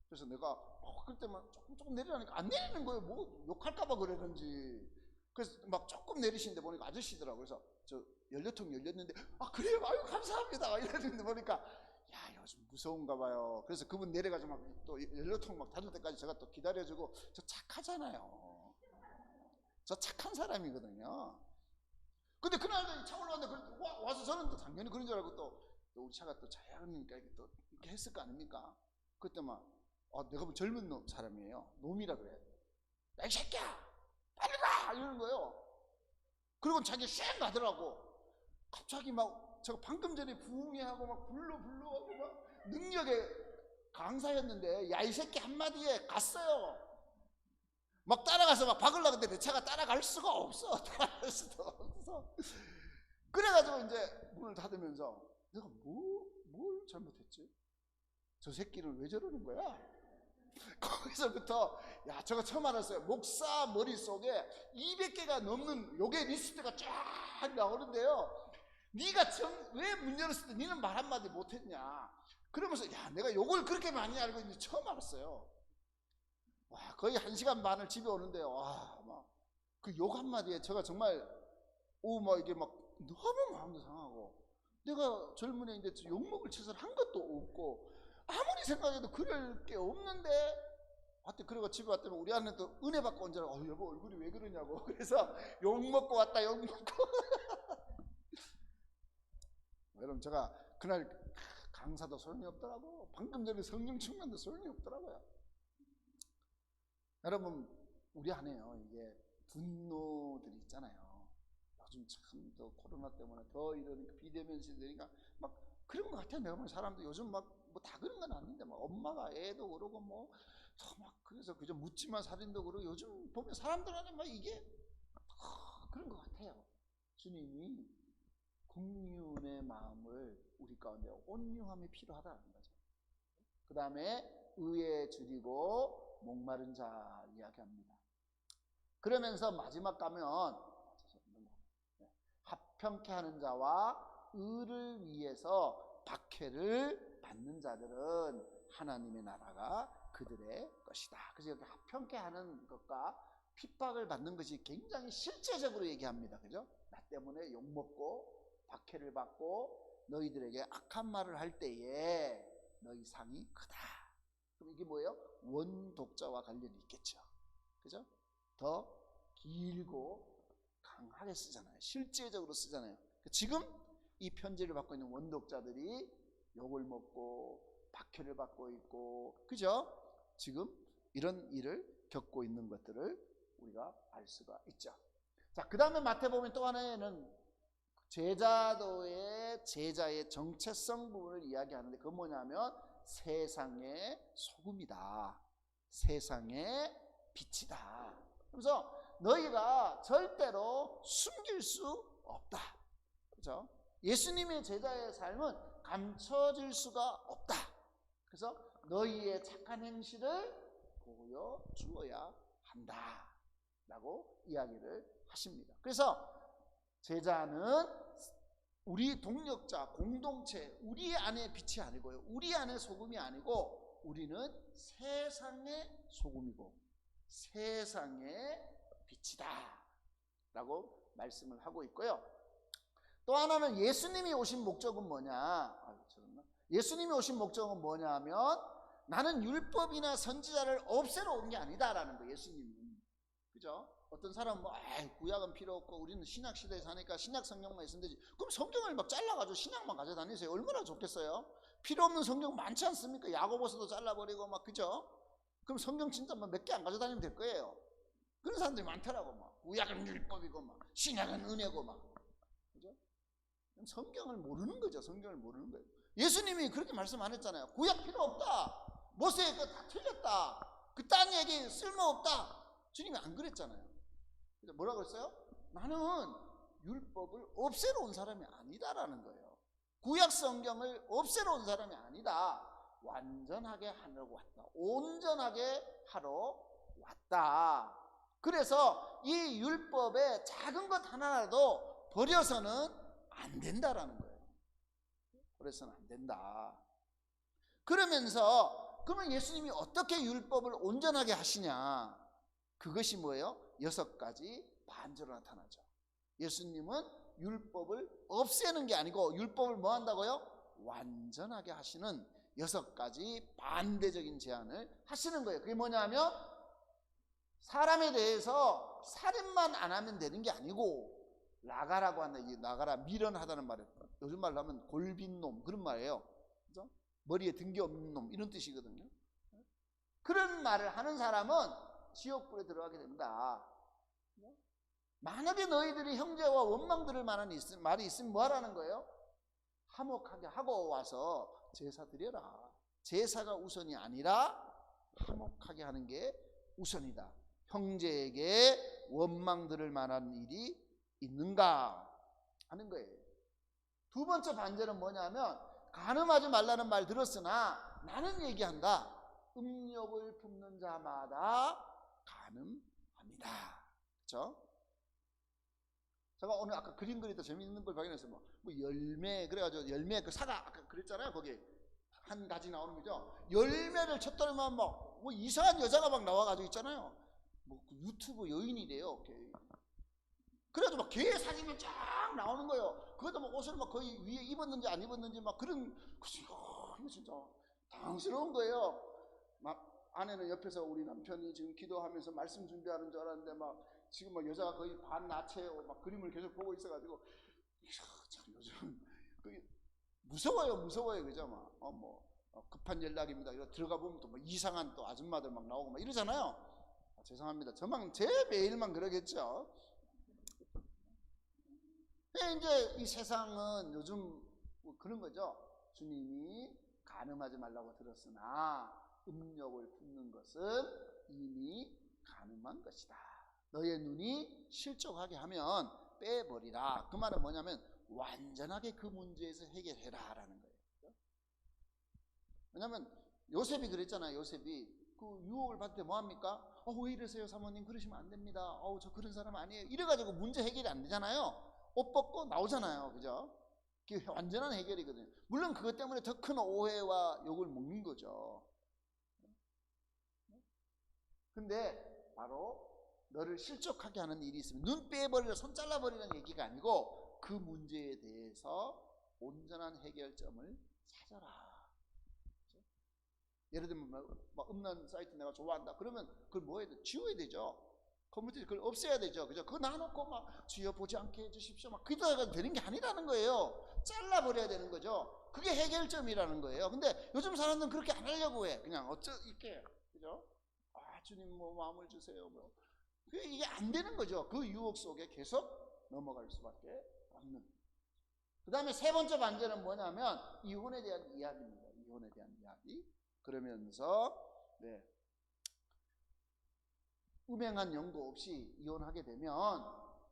Speaker 1: 그래서 내가 그때만 조금 내리라니까 안 내리는 거예요. 뭐 욕할까 봐 그러는지. 그래서 막 조금 내리시는데 보니까 아저씨더라고요. 그래서 저 연료통 열렸는데 그래요? 아유 감사합니다 이랬는데 보니까 야 요즘 무서운가 봐요. 그래서 그분 내려가지고 막 또 연료통 막 닫을 때까지 제가 또 기다려주고. 저 착하잖아요. 저 착한 사람이거든요. 근데 그날 차 올라왔는데 와서 저는 또 당연히 그런 줄 알고 또 우리 차가 또 자연이니까 또 이렇게 했을 거 아닙니까? 그때 막 내가 뭐 젊은 사람이에요. 놈이라 그래. 야 이 새끼야 빨리 가 이러는 거예요. 그리고 자기 쉥 가더라고. 갑자기 막 제가 방금 전에 부흥회하고 막 불러하고 막 능력의 강사였는데 야 이 새끼 한마디에 갔어요. 막 따라가서 막 박으려고 했는데 내 차가 따라갈 수가 없어. 따라갈 수도 없어. 그래가지고 이제 문을 닫으면서 내가 뭘 잘못했지? 저 새끼는 왜 저러는 거야? 거기서부터 제가 처음 알았어요. 목사 머릿속에 200개가 넘는 요게 리스트가 쫙 나오는데요. 네가 왜 문 열었을 때 니는 말 한마디 못했냐? 그러면서 내가 요걸 그렇게 많이 알고 있는지 처음 알았어요. 와, 거의 1시간 반을 집에 오는데요. 와, 막 그 욕 한마디에 제가 정말 막 이게 막 너무 마음도 상하고 내가 젊은 애인데 욕먹을 짓을 한 것도 없고 아무리 생각해도 그럴 게 없는데 하여튼 그리고 집에 왔더니 우리 아내는 또 은혜 받고 온 줄 알고 여보 얼굴이 왜 그러냐고. 그래서 욕먹고 왔다 욕먹고. 여러분 제가 그날 강사도 소용이 없더라고. 방금 전에 성령 충만도 소용이 없더라고요. 여러분 우리 안에요 이게 분노들이 있잖아요. 요즘 참 더 코로나 때문에 더 이러니까 비대면 시대니까 막 그런 것 같아요. 내가 보면 사람도 요즘 막 뭐 다 그런 건 아닌데 막 엄마가 애도 그러고 뭐 더 막 그래서 그저 묻지마 살인도 그러고 요즘 보면 사람들 안에 막 이게 그런 것 같아요. 주님이 긍휼의 마음을 우리 가운데 온유함이 필요하다는 거죠. 그 다음에 의에 줄이고 목마른 자 이야기합니다. 그러면서 마지막 가면 합평케 하는 자와 의를 위해서 박해를 받는 자들은 하나님의 나라가 그들의 것이다. 그래서 여기 합평케 하는 것과 핍박을 받는 것이 굉장히 실제적으로 얘기합니다. 그죠? 나 때문에 욕먹고 박해를 받고 너희들에게 악한 말을 할 때에 너희 상이 크다. 그럼 이게 뭐예요? 원독자와 관련이 있겠죠. 그죠? 더 길고 강하게 쓰잖아요. 실제적으로 쓰잖아요. 지금 이 편지를 받고 있는 원독자들이 욕을 먹고 박해를 받고 있고, 그죠? 지금 이런 일을 겪고 있는 것들을 우리가 알 수가 있죠. 자, 그 다음에 마태복음 또 하나는 제자도의 제자의 정체성 부분을 이야기하는데, 그건 뭐냐면 세상의 소금이다, 세상의 빛이다. 그래서 너희가 절대로 숨길 수 없다. 그렇죠? 예수님의 제자의 삶은 감춰질 수가 없다. 그래서 너희의 착한 행실을 보여주어야 한다 라고 이야기를 하십니다. 그래서 제자는 우리 동력자, 공동체, 우리 안에 빛이 아니고요, 우리 안에 소금이 아니고, 우리는 세상의 소금이고 세상의 빛이다 라고 말씀을 하고 있고요. 또 하나는 예수님이 오신 목적은 뭐냐, 예수님이 오신 목적은 뭐냐면 나는 율법이나 선지자를 없애러 온 게 아니다라는 거예요. 예수님은. 그죠? 어떤 사람은 뭐 구약은 필요 없고 우리는 신약 시대에 사니까 신약 성경만 있으면 되지. 그럼 성경을 막 잘라가지고 신약만 가져다니세요. 얼마나 좋겠어요? 필요 없는 성경 많지 않습니까? 야고보서도 잘라버리고 막, 그죠? 그럼 성경 진짜 몇 개 안 가져다니면 될 거예요. 그런 사람들이 많더라고. 막 구약은 율법이고 막 신약은 은혜고 막, 그죠? 성경을 모르는 거죠. 성경을 모르는 거예요. 예수님이 그렇게 말씀 안 했잖아요. 구약 필요 없다, 모세의 거 다 틀렸다, 그딴 얘기 쓸모없다. 주님이 안 그랬잖아요. 뭐라고 했어요? 나는 율법을 없애러 온 사람이 아니다라는 거예요. 구약 성경을 없애러 온 사람이 아니다. 완전하게 하려고 왔다. 온전하게 하러 왔다. 그래서 이 율법의 작은 것 하나라도 버려서는 안 된다라는 거예요. 버려서는 안 된다. 그러면서 그러면 예수님이 어떻게 율법을 온전하게 하시냐? 그것이 뭐예요? 6가지 반절로 나타나죠. 예수님은 율법을 없애는 게 아니고 율법을 뭐 한다고요? 완전하게 하시는 6가지 반대적인 제안을 하시는 거예요. 그게 뭐냐면 사람에 대해서 살인만 안 하면 되는 게 아니고, 나가라고 하는, 이 나가라, 미련하다는 말이에요. 요즘 말로 하면 골빈 놈, 그런 말이에요. 그죠? 머리에 등기 없는 놈, 이런 뜻이거든요. 그런 말을 하는 사람은 지옥불에 들어가게 된다. 만약에 너희들이 형제와 원망들을 만한 말이 있으면 뭐 하라는 거예요? 화목하게 하고 와서 제사 드려라. 제사가 우선이 아니라 화목하게 하는 게 우선이다. 형제에게 원망들을 만한 일이 있는가 하는 거예요. 두 번째 반절은 뭐냐면 간음하지 말라는 말 들었으나 나는 얘기한다. 음욕을 품는 자마다 간음합니다. 그렇죠? 제가 오늘 아까 그림 그리다 재미있는 걸 발견했어요. 뭐 열매, 그래가지고 열매 그 사과 아까 그랬잖아요. 거기 한 가지 나오는 거죠. 열매를 쳤더니만 막 뭐 이상한 여자가 막 나와가지고 있잖아요. 뭐 유튜브 여인이래요. 그래도 막 개 사진이 쫙 나오는 거예요. 그것도 막 옷을 막 거의 위에 입었는지 안 입었는지 막 그런, 이거 진짜 당스러운 거예요. 막 아내는 옆에서 우리 남편이 지금 기도하면서 말씀 준비하는 줄 알았는데 막 지금 막 여자가 거의 반나체 막 그림을 계속 보고 있어가지고 참 요즘 무서워요, 그죠? 막 급한 연락입니다. 이거 들어가 보면 또 뭐 이상한 또 아줌마들 막 나오고 막 이러잖아요. 죄송합니다. 저만 제 매일만 그러겠죠. 이제 이 세상은 요즘 뭐 그런 거죠. 주님이 간음하지 말라고 들었으나 음욕을 품는 것은 이미 간음한 것이다. 너의 눈이 실족하게 하면 빼버리라. 그 말은 뭐냐면 완전하게 그 문제에서 해결해라 라는 거예요. 왜냐하면 요셉이 그랬잖아요. 요셉이 그 유혹을 받을 때 뭐합니까? 왜 이러세요 사모님, 그러시면 안 됩니다. 저 그런 사람 아니에요. 이래가지고 문제 해결이 안 되잖아요. 옷 벗고 나오잖아요. 그죠? 그게 완전한 해결이거든요. 물론 그것 때문에 더 큰 오해와 욕을 먹는 거죠. 근데 바로 너를 실족하게 하는 일이 있으면 눈 빼버리려 손 잘라버리는 얘기가 아니고 그 문제에 대해서 온전한 해결점을 찾아라. 예를 들면 막 음란 사이트 내가 좋아한다 그러면 그걸 뭐 해야 돼? 지워야 되죠. 컴퓨터에 그걸 없애야 되죠. 그죠? 그거 놔놓고 막 주여 보지 않게 해주십시오 막 그러다가 되는 게 아니라는 거예요. 잘라버려야 되는 거죠. 그게 해결점이라는 거예요. 근데 요즘 사람들은 그렇게 안 하려고 해. 그냥 이렇게, 그죠? 주님 뭐 마음을 주세요. 뭐 이게 안 되는 거죠. 그 유혹 속에 계속 넘어갈 수밖에 없는. 그 다음에 세 번째 반전은 뭐냐면 이혼에 대한 이야기입니다. 이혼에 대한 이야기. 그러면서 음행한 연고 없이 이혼하게 되면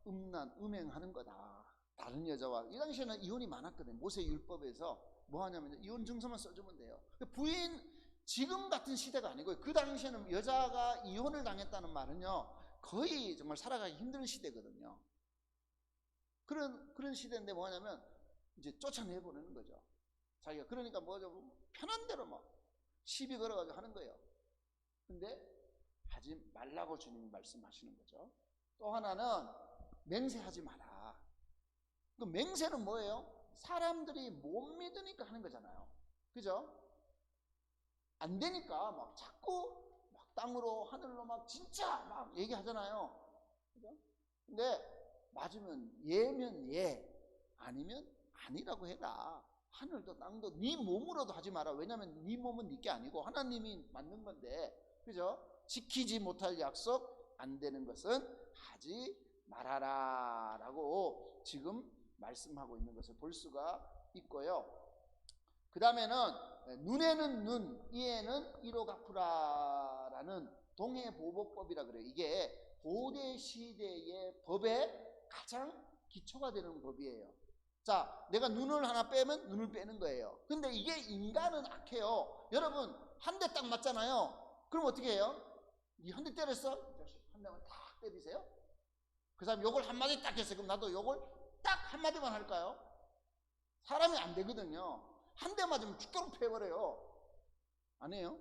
Speaker 1: 음행하는 거다. 다른 여자와. 이 당시에는 이혼이 많았거든요. 모세율법에서 뭐 하냐면 이혼 증서만 써주면 돼요. 부인 지금 같은 시대가 아니고요. 그 당시에는 여자가 이혼을 당했다는 말은요 거의 정말 살아가기 힘든 시대거든요. 그런 시대인데 뭐냐면 이제 쫓아내보내는 거죠. 자기가 그러니까 뭐죠? 편한 대로 막 시비 걸어가지고 하는 거예요. 근데 하지 말라고 주님이 말씀하시는 거죠. 또 하나는 맹세하지 마라. 그 맹세는 뭐예요? 사람들이 못 믿으니까 하는 거잖아요. 그죠? 안 되니까 막 자꾸 막 땅으로 하늘로 막 진짜 막 얘기하잖아요. 그죠? 근데 맞으면 예면 예, 아니면 아니라고 해라. 하늘도 땅도 네 몸으로도 하지 마라. 왜냐하면 네 몸은 네 게 아니고 하나님이 만든 건데, 그죠? 지키지 못할 약속, 안 되는 것은 하지 말아라 라고 지금 말씀하고 있는 것을 볼 수가 있고요. 그 다음에는 눈에는 눈, 이에는 이로 갚으라라는 동해보복법이라 그래요. 이게 고대 시대의 법의 가장 기초가 되는 법이에요. 자, 내가 눈을 하나 빼면 눈을 빼는 거예요. 근데 이게 인간은 악해요. 여러분 한 대 딱 맞잖아요. 그럼 어떻게 해요? 니 한 대 때렸어? 한 대만 딱 때리세요? 그 사람 욕을 한마디 딱 했어요. 그럼 나도 욕을 딱 한마디만 할까요? 사람이 안 되거든요. 한 대 맞으면 죽도록 패버려요. 안 해요?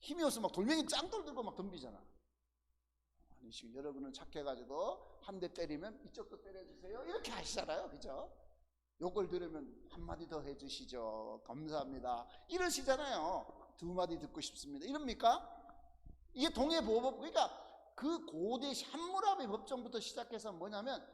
Speaker 1: 힘이 없어 막 돌멩이 짱돌 들고 막 덤비잖아. 아니 지금 여러분은 착해가지고 한 대 때리면 이쪽도 때려주세요 이렇게 하시잖아요. 그죠? 욕을 들으면 한마디 더 해주시죠. 감사합니다. 이러시잖아요. 두 마디 듣고 싶습니다. 이럽니까? 이게 동해보복. 그러니까 그 고대 함무라비 법정부터 시작해서 뭐냐면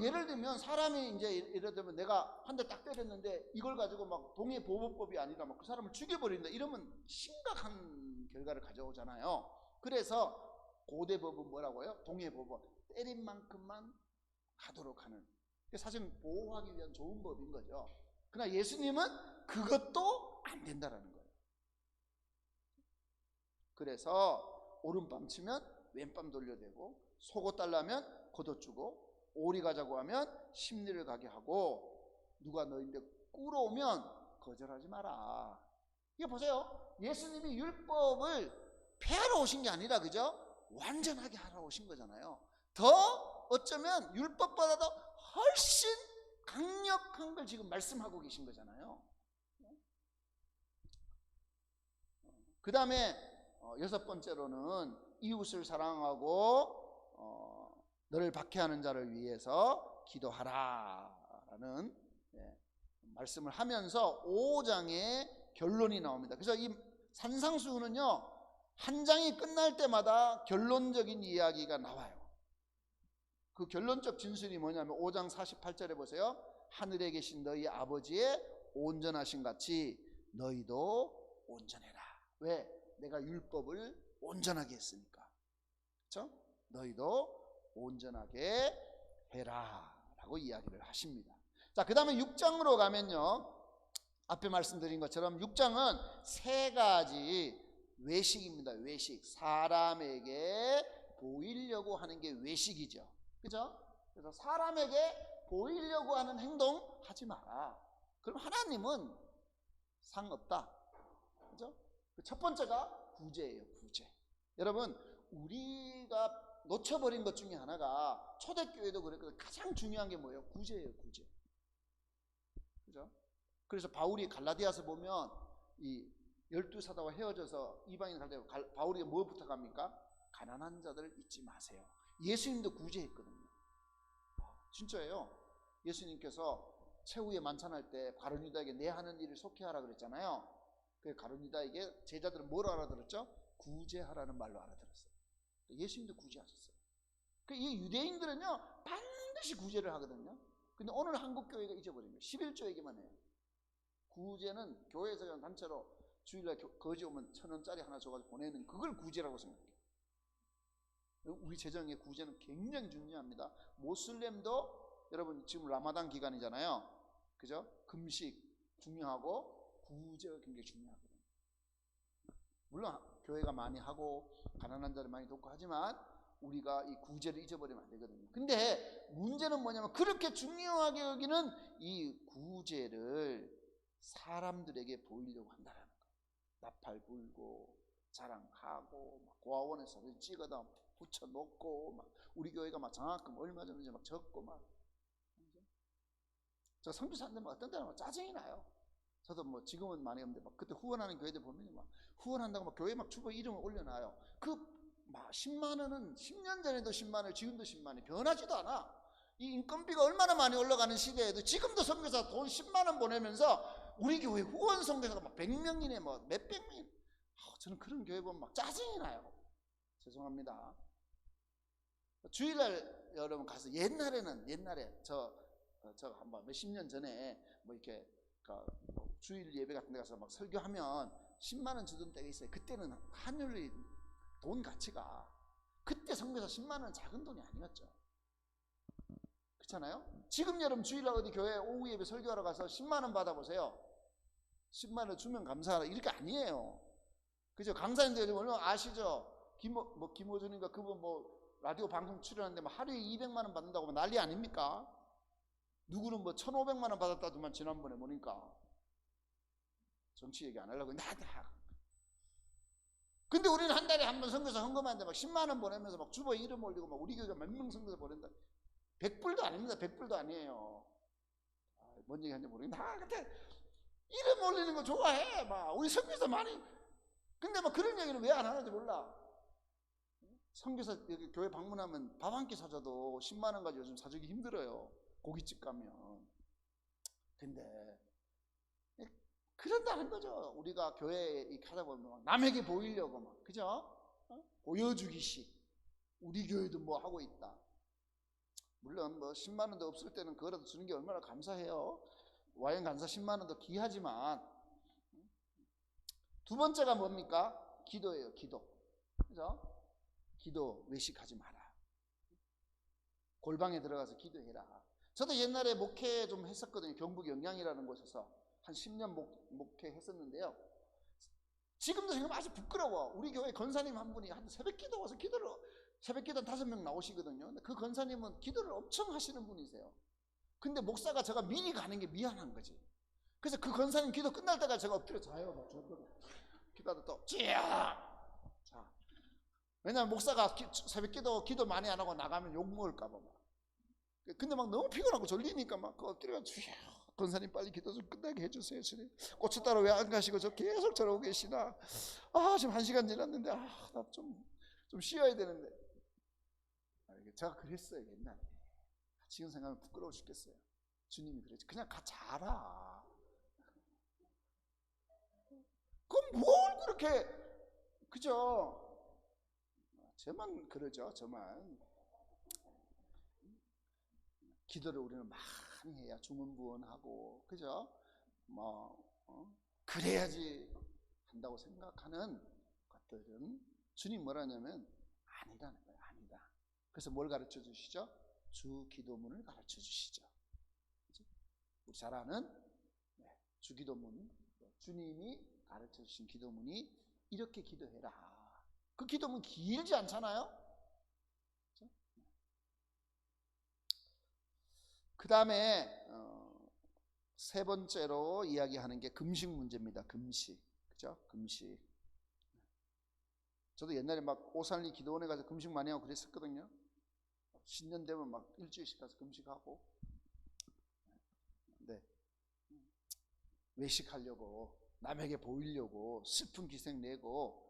Speaker 1: 예를 들면 사람이 이제 예를 들면 내가 한 대 딱 때렸는데 이걸 가지고 막 동해보복법이 아니라 막 그 사람을 죽여버린다 이러면 심각한 결과를 가져오잖아요. 그래서 고대법은 뭐라고요? 동해보복. 때린 만큼만 하도록 하는. 사실 보호하기 위한 좋은 법인 거죠. 그러나 예수님은 그것도 안 된다라는 거예요. 그래서 오른밤 치면 왼밤 돌려대고 속옷 달라면 걷어주고 오리 가자고 하면 심리를 가게 하고 누가 너희인데 꾸러오면 거절하지 마라. 이거 보세요. 예수님이 율법을 폐하러 오신 게 아니라 그죠? 완전하게 하러 오신 거잖아요. 더 어쩌면 율법보다도 훨씬 강력한 걸 지금 말씀하고 계신 거잖아요. 그 다음에 여섯 번째로는 이웃을 사랑하고 너를 박해하는 자를 위해서 기도하라 라는 말씀을 하면서 5장의 결론이 나옵니다. 그래서 이 산상수훈은요 한 장이 끝날 때마다 결론적인 이야기가 나와요. 그 결론적 진술이 뭐냐면 5장 48절에 보세요. 하늘에 계신 너희 아버지의 온전하신 같이 너희도 온전해라. 왜? 내가 율법을 온전하게 했으니까. 그렇죠? 너희도 온전하게 해라 라고 이야기를 하십니다. 자, 그 다음에 6장으로 가면요 앞에 말씀드린 것처럼 6장은 세 가지 외식입니다. 외식. 사람에게 보이려고 하는 게 외식이죠. 그죠? 그래서 사람에게 보이려고 하는 행동 하지 마라. 그럼 하나님은 상없다. 그죠? 첫 번째가 구제예요, 구제. 여러분, 우리가 놓쳐버린 것 중에 하나가 초대교회도 그랬거든요. 가장 중요한 게 뭐예요? 구제예요, 구제. 그죠? 그래서 바울이 갈라디아서 보면 이 12사도와 헤어져서 이방인 갈 때 바울이 뭐 부탁합니까? 가난한 자들 잊지 마세요. 예수님도 구제했거든요. 진짜예요. 예수님께서 최후의 만찬할 때 가룟유다에게 내 하는 일을 속해하라 그랬잖아요. 그 가룟유다에게 제자들은 뭘 알아들었죠? 구제하라는 말로 알아들었어요. 예수님도 구제하셨어요. 이 유대인들은요 반드시 구제를 하거든요. 근데 오늘 한국 교회가 잊어버린 거예요. 11조에게만 해요. 구제는 교회에서 그냥 단체로 주일날 거지 오면 1,000원짜리 하나 줘가지고 보내는 그걸 구제라고 생각해요. 우리 재정의 구제는 굉장히 중요합니다. 모슬렘도 여러분 지금 라마단 기간이잖아요. 그죠? 금식 중요하고 구제가 굉장히 중요하거든요. 물론 교회가 많이 하고 가난한 자를 많이 돕고 하지만 우리가 이 구제를 잊어버리면 안 되거든요. 근데 문제는 뭐냐면 그렇게 중요하게 여기는 이 구제를 사람들에게 보이려고 한다는 거예요. 나팔 불고 자랑하고 막 고아원에 사진 찍어다 붙여놓고 막 우리 교회가 막 장학금 얼마 줬는지 막 적고 막. 저 선교사한테 막 어떤 때는 막 짜증이 나요. 저도 뭐 지금은 많이 없는데 막 그때 후원하는 교회들 보면 막 후원한다고 막 교회 막 주보 이름을 올려놔요. 그 막 10만 원은 10년 전에도 10만 원, 지금도 10만 원이 변하지도 않아. 이 인건비가 얼마나 많이 올라가는 시대에도 지금도 선교사 돈 10만 원 보내면서 우리 교회 후원 선교사가 막 100명이네 뭐 몇백 명. 저는 그런 교회 보면 막 짜증이 나요. 죄송합니다. 주일날 여러분 가서 옛날에 저 한번 몇십 년 전에 뭐 이렇게 뭐 주일 예배 같은 데 가서 막 설교하면 10만 원 주던 때가 있어요. 그때는 환율이 돈 가치가 그때 선교사 10만 원은 작은 돈이 아니었죠. 그렇잖아요? 지금 여러분 주일날 어디 교회 오후 예배 설교하러 가서 10만 원 받아보세요. 10만 원 주면 감사하라 이렇게 아니에요. 그죠? 강사님들 얼마나 아시죠? 김호준인가 그분 뭐 라디오 방송 출연하는데 뭐 하루에 200만 원 받는다고 난리 아닙니까? 누구는 뭐 1,500만 원 받았다더만 지난번에 보니까. 정치 얘기 안 하려고 했는데 근데 우리는 한 달에 한 번 선교사 헌금하는데 막 10만 원 보내면서 막 주보에 이름 올리고 막 우리 교회가 몇 명 선교사 보낸다. 100불도 아닙니다. 100불도 아니에요. 뭔 얘기 하는지 모르겠는데 근데 이름 올리는 거 좋아해. 막 우리 선교사 많이. 근데 막 그런 얘기는 왜 안 하는지 몰라. 선교사 여기 교회 방문하면 밥 한 끼 사줘도 10만 원 가지고 요즘 사주기 힘들어요. 고깃집 가면. 근데 그런다는 거죠. 우리가 교회에 이렇게 하다 보면 남에게 보이려고 막 그죠? 보여주기식. 우리 교회도 뭐 하고 있다. 물론 뭐 10만 원도 없을 때는 그거라도 주는 게 얼마나 감사해요. 와인 간사 10만 원도 귀하지만. 두 번째가 뭡니까? 기도예요. 기도. 그죠? 기도 외식하지 마라. 골방에 들어가서 기도해라. 저도 옛날에 목회 좀 했었거든요. 경북 영양이라는 곳에서 한 10년 목회 했었는데요. 지금도 생각하면 아주 부끄러워. 우리 교회 권사님 한 분이 한 새벽 기도 와서 새벽 기도 한 5명 나오시거든요. 근데 그 권사님은 기도를 엄청 하시는 분이세요. 근데 목사가 제가 미리 가는 게 미안한 거지. 그래서 그 권사님 기도 끝날 때까지 제가 엎드려 자요. 기도하다 또 자, 왜냐면 목사가 새벽 기도 많이 안 하고 나가면 욕 먹을까 봐. 근데 막 너무 피곤하고 졸리니까 막 엎드려 주여 권사님 빨리 기도 좀 끝나게 해주세요. 고추 따러 왜 안 가시고 저 계속 저러고 계시나. 지금 1시간 지났는데 나 좀 쉬어야 되는데. 제가 그랬어요 옛날에. 지금 생각하면 부끄러워 죽겠어요. 주님이 그랬지. 그냥 자라. 그럼 뭘 그렇게 그죠? 저만 그러죠. 저만. 기도를 우리는 많이 해야 중언부언하고 그죠? 그래야지 한다고 생각하는 것들은 주님 뭐라냐면 아니라는 거예요. 아니다. 그래서 뭘 가르쳐 주시죠? 주 기도문을 가르쳐 주시죠. 그렇죠? 우리 잘 아는 주 기도문, 주님이 가르쳐 주신 기도문이 이렇게 기도해라. 그 기도문 길지 않잖아요. 그 다음에 세 번째로 이야기하는 게 금식 문제입니다. 금식. 그죠? 금식. 저도 옛날에 막 오산리 기도원에 가서 금식 많이 하고 그랬었거든요. 신년 되면 막 일주일씩 가서 금식하고. 네. 외식하려고, 남에게 보이려고 슬픈 기색 내고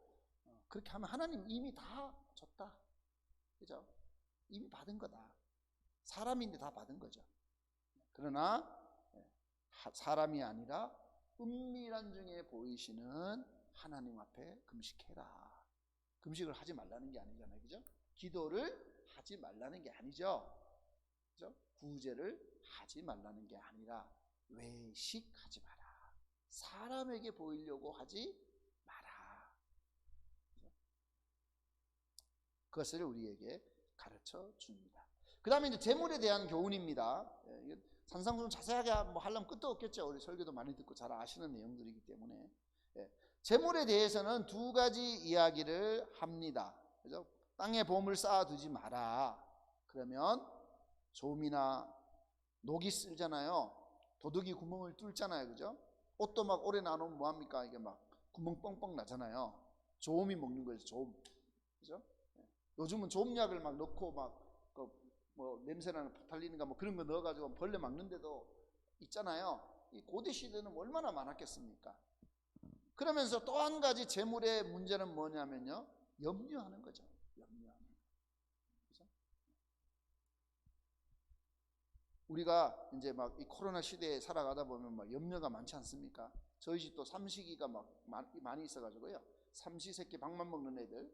Speaker 1: 그렇게 하면 하나님 이미 다 줬다. 그죠? 이미 받은 거다. 사람인데 다 받은 거죠. 그러나 사람이 아니라 은밀한 중에 보이시는 하나님 앞에 금식해라. 금식을 하지 말라는 게 아니잖아요. 그죠? 기도를 하지 말라는 게 아니죠. 그죠? 구제를 하지 말라는 게 아니라 외식하지 마라. 사람에게 보이려고 하지 마라. 그죠? 그것을 우리에게 가르쳐 줍니다. 그 다음에 이제 재물에 대한 교훈입니다. 산상수훈 자세하게 뭐 하려면 끝도 없겠죠. 우리 설교도 많이 듣고 잘 아시는 내용들이기 때문에. 재물에 대해서는 두 가지 이야기를 합니다. 그죠? 땅에 보물 쌓아두지 마라. 그러면 좀이나 녹이 쓸잖아요. 도둑이 구멍을 뚫잖아요. 그죠? 옷도 막 오래 놔놓으면 뭐합니까? 이게 막 구멍 뻥뻥 나잖아요. 조음이 먹는 거예요. 조음. 그죠? 요즘은 조음약을 막 넣고 막 뭐 냄새나는 포탈린인가 뭐 그런 거 넣어가지고 벌레 막는데도 있잖아요. 이 고대 시대는 얼마나 많았겠습니까? 그러면서 또 한 가지 재물의 문제는 뭐냐면요, 염려하는 거죠. 염려하는 거. 그죠? 우리가 이제 막 이 코로나 시대에 살아가다 보면 막 염려가 많지 않습니까? 저희 집도 삼시기가 막 많이 있어가지고요. 삼시세끼 밥만 먹는 애들.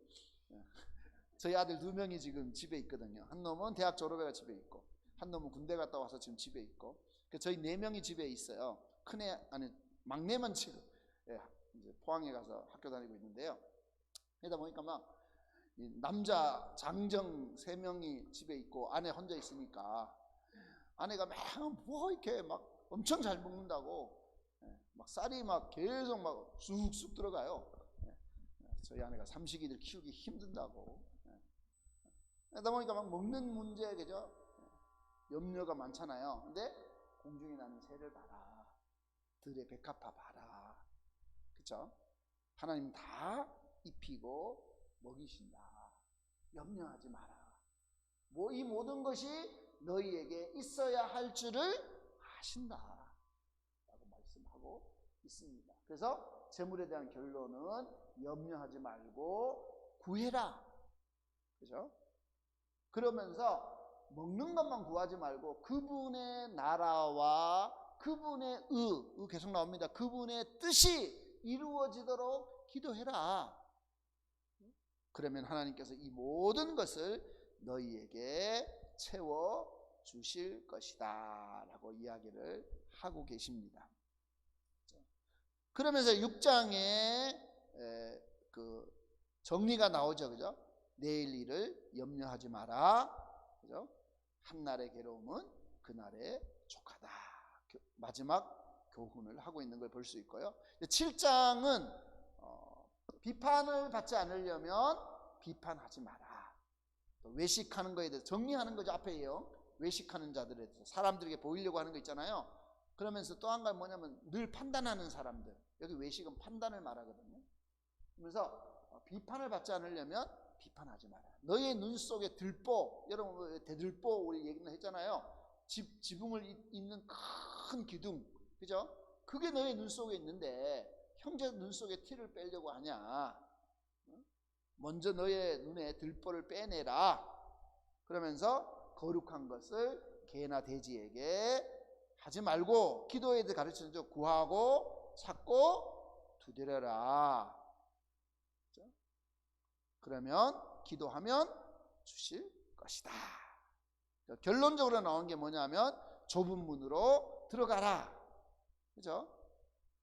Speaker 1: 저희 아들 2명이 지금 집에 있거든요. 한 놈은 대학 졸업해가 집에 있고, 한 놈은 군대 갔다 와서 지금 집에 있고, 저희 4명이 집에 있어요. 큰애, 아니 막내만 지금 이제 포항에 가서 학교 다니고 있는데요. 그러다 보니까 막 남자 장정 3명이 집에 있고 아내 혼자 있으니까 아내가 막 뭐 이렇게 막 엄청 잘 먹는다고 막 쌀이 막 계속 막 쑥쑥 들어가요. 저희 아내가 삼식이들 키우기 힘든다고. 그러다 보니까 막 먹는 문제, 그죠? 염려가 많잖아요. 근데 공중에 나는 새를 봐라. 들의 백합화 봐라. 그죠? 하나님 다 입히고 먹이신다. 염려하지 마라. 뭐 이 모든 것이 너희에게 있어야 할 줄을 아신다. 라고 말씀하고 있습니다. 그래서 재물에 대한 결론은 염려하지 말고 구해라. 그죠? 그러면서 먹는 것만 구하지 말고 그분의 나라와 그분의 의 계속 나옵니다. 그분의 뜻이 이루어지도록 기도해라. 그러면 하나님께서 이 모든 것을 너희에게 채워 주실 것이다 라고 이야기를 하고 계십니다. 그러면서 6장에 그 정리가 나오죠. 그죠? 내일 일을 염려하지 마라. 그죠? 한날의 괴로움은 그날의 족하다. 마지막 교훈을 하고 있는 걸 볼 수 있고요. 7장은 비판을 받지 않으려면 비판하지 마라. 또 외식하는 거에 대해서 정리하는 거죠. 앞에요. 외식하는 자들에 대해서 사람들에게 보이려고 하는 거 있잖아요. 그러면서 또 한 가지 뭐냐면 늘 판단하는 사람들. 여기 외식은 판단을 말하거든요. 그래서 비판을 받지 않으려면 비판하지 마라. 너의 눈 속에 들보, 여러분 대들보 우리 얘기는 했잖아요. 지붕을 잇는 큰 기둥, 그죠? 그게 너의 눈 속에 있는데 형제 눈 속에 티를 빼려고 하냐? 먼저 너의 눈에 들보를 빼내라. 그러면서 거룩한 것을 개나 돼지에게 하지 말고 기도에 대해 가르치는 죠. 구하고 찾고 두드려라. 그렇죠? 그러면 기도하면 주실 것이다. 그러니까 결론적으로 나온 게 뭐냐면 좁은 문으로 들어가라. 그죠?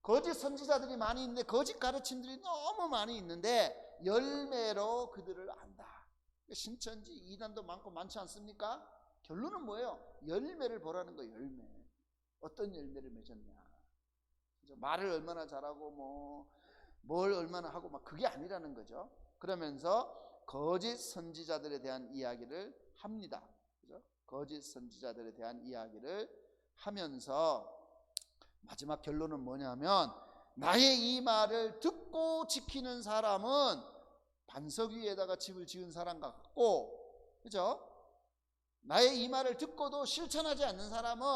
Speaker 1: 거짓 선지자들이 많이 있는데 거짓 가르침들이 너무 많이 있는데 열매로 그들을 안다. 신천지 이단도 많고 많지 않습니까? 결론은 뭐예요? 열매를 보라는 거예요. 열매. 어떤 열매를 맺었냐. 그죠? 말을 얼마나 잘하고 뭘 얼마나 하고 막 그게 아니라는 거죠. 그러면서 거짓 선지자들에 대한 이야기를 합니다. 그죠? 거짓 선지자들에 대한 이야기를 하면서 마지막 결론은 뭐냐면 나의 이 말을 듣고 지키는 사람은 반석 위에다가 집을 지은 사람과 같고, 그죠? 나의 이 말을 듣고도 실천하지 않는 사람은,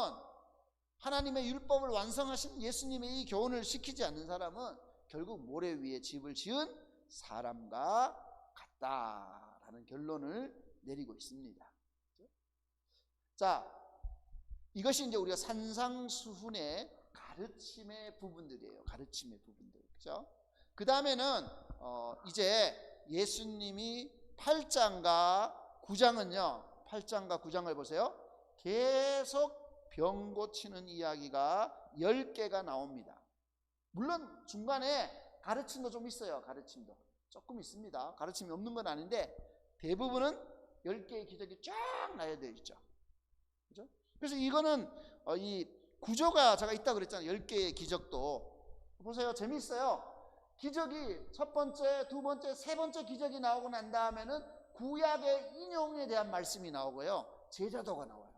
Speaker 1: 하나님의 율법을 완성하신 예수님의 이 교훈을 지키지 않는 사람은 결국 모래 위에 집을 지은 사람과 같다라는 결론을 내리고 있습니다. 자, 이것이 이제 우리가 산상수훈의 가르침의 부분들이에요. 가르침의 부분들. 그죠? 그 다음에는 이제 예수님이 8장과 9장은요, 8장과 9장을 보세요. 계속 병 고치는 이야기가 10개가 나옵니다. 물론 중간에 가르침도 좀 있어요. 가르침도 조금 있습니다. 가르침이 없는 건 아닌데 대부분은 10개의 기적이 쫙 나열되어 있죠. 그죠? 그래서 이거는 이 구조가 제가 있다고 그랬잖아요. 10개의 기적도 보세요. 재미있어요. 기적이 첫 번째, 두 번째, 세 번째 기적이 나오고 난 다음에는 구약의 인용에 대한 말씀이 나오고요, 제자도가 나와요.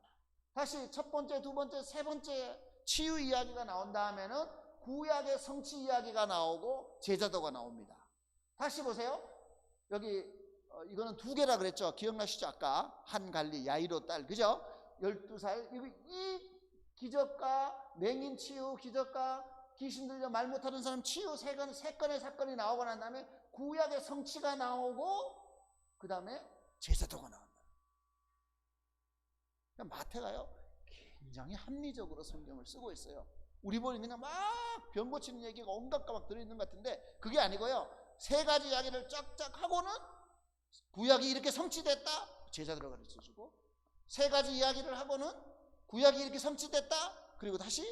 Speaker 1: 다시 첫 번째, 두 번째, 세 번째 치유 이야기가 나온 다음에는 구약의 성취 이야기가 나오고 제자도가 나옵니다. 다시 보세요. 여기 이거는 2개라 그랬죠. 기억나시죠? 아까 한 갈리 야이로 딸, 그죠? 12살. 이 기적과 맹인 치유, 기적과 귀신 들려 말 못하는 사람 치유, 세 건의 사건이 나오고 난 다음에 구약의 성취가 나오고 그 다음에 제자도가 나온다. 그러니까 마태가요 굉장히 합리적으로 성경을 쓰고 있어요. 우리 보니 그냥 막 병 고치는 얘기가 온갖 막 들어있는 것 같은데 그게 아니고요, 3가지 이야기를 쫙쫙 하고는 구약이 이렇게 성취됐다, 제자들을 가르쳐주고, 3가지 이야기를 하고는 구약이 이렇게 성취됐다, 그리고 다시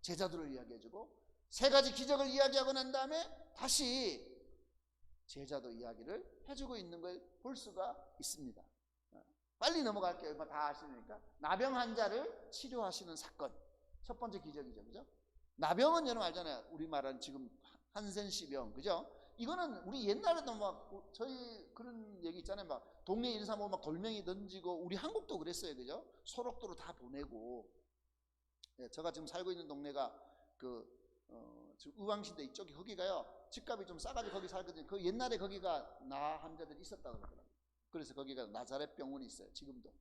Speaker 1: 제자들을 이야기해주고, 3가지 기적을 이야기하고 난 다음에 다시 제자도 이야기를 해주고 있는 걸 볼 수가 있습니다. 빨리 넘어갈게요. 다 아시니까. 나병 환자를 치료하시는 사건, 첫 번째 기적이죠. 그죠? 나병은 여러분 알잖아요. 우리 말하는 지금 한센시병, 그죠? 이거는 우리 옛날에도 막 저희 그런 얘기 있잖아요. 막 동네 인사 뭐 막 돌멩이 던지고, 우리 한국도 그랬어요. 그죠? 소록도로 다 보내고. 예, 제가 지금 살고 있는 동네가 지금 의왕시대 이쪽이, 거기가요 집값이 좀 싸가지고 거기 살거든요. 그 옛날에 거기가 나 환자들이 있었다 그러더라고요. 그래서 거기가 나자렛 병원이 있어요. 지금도.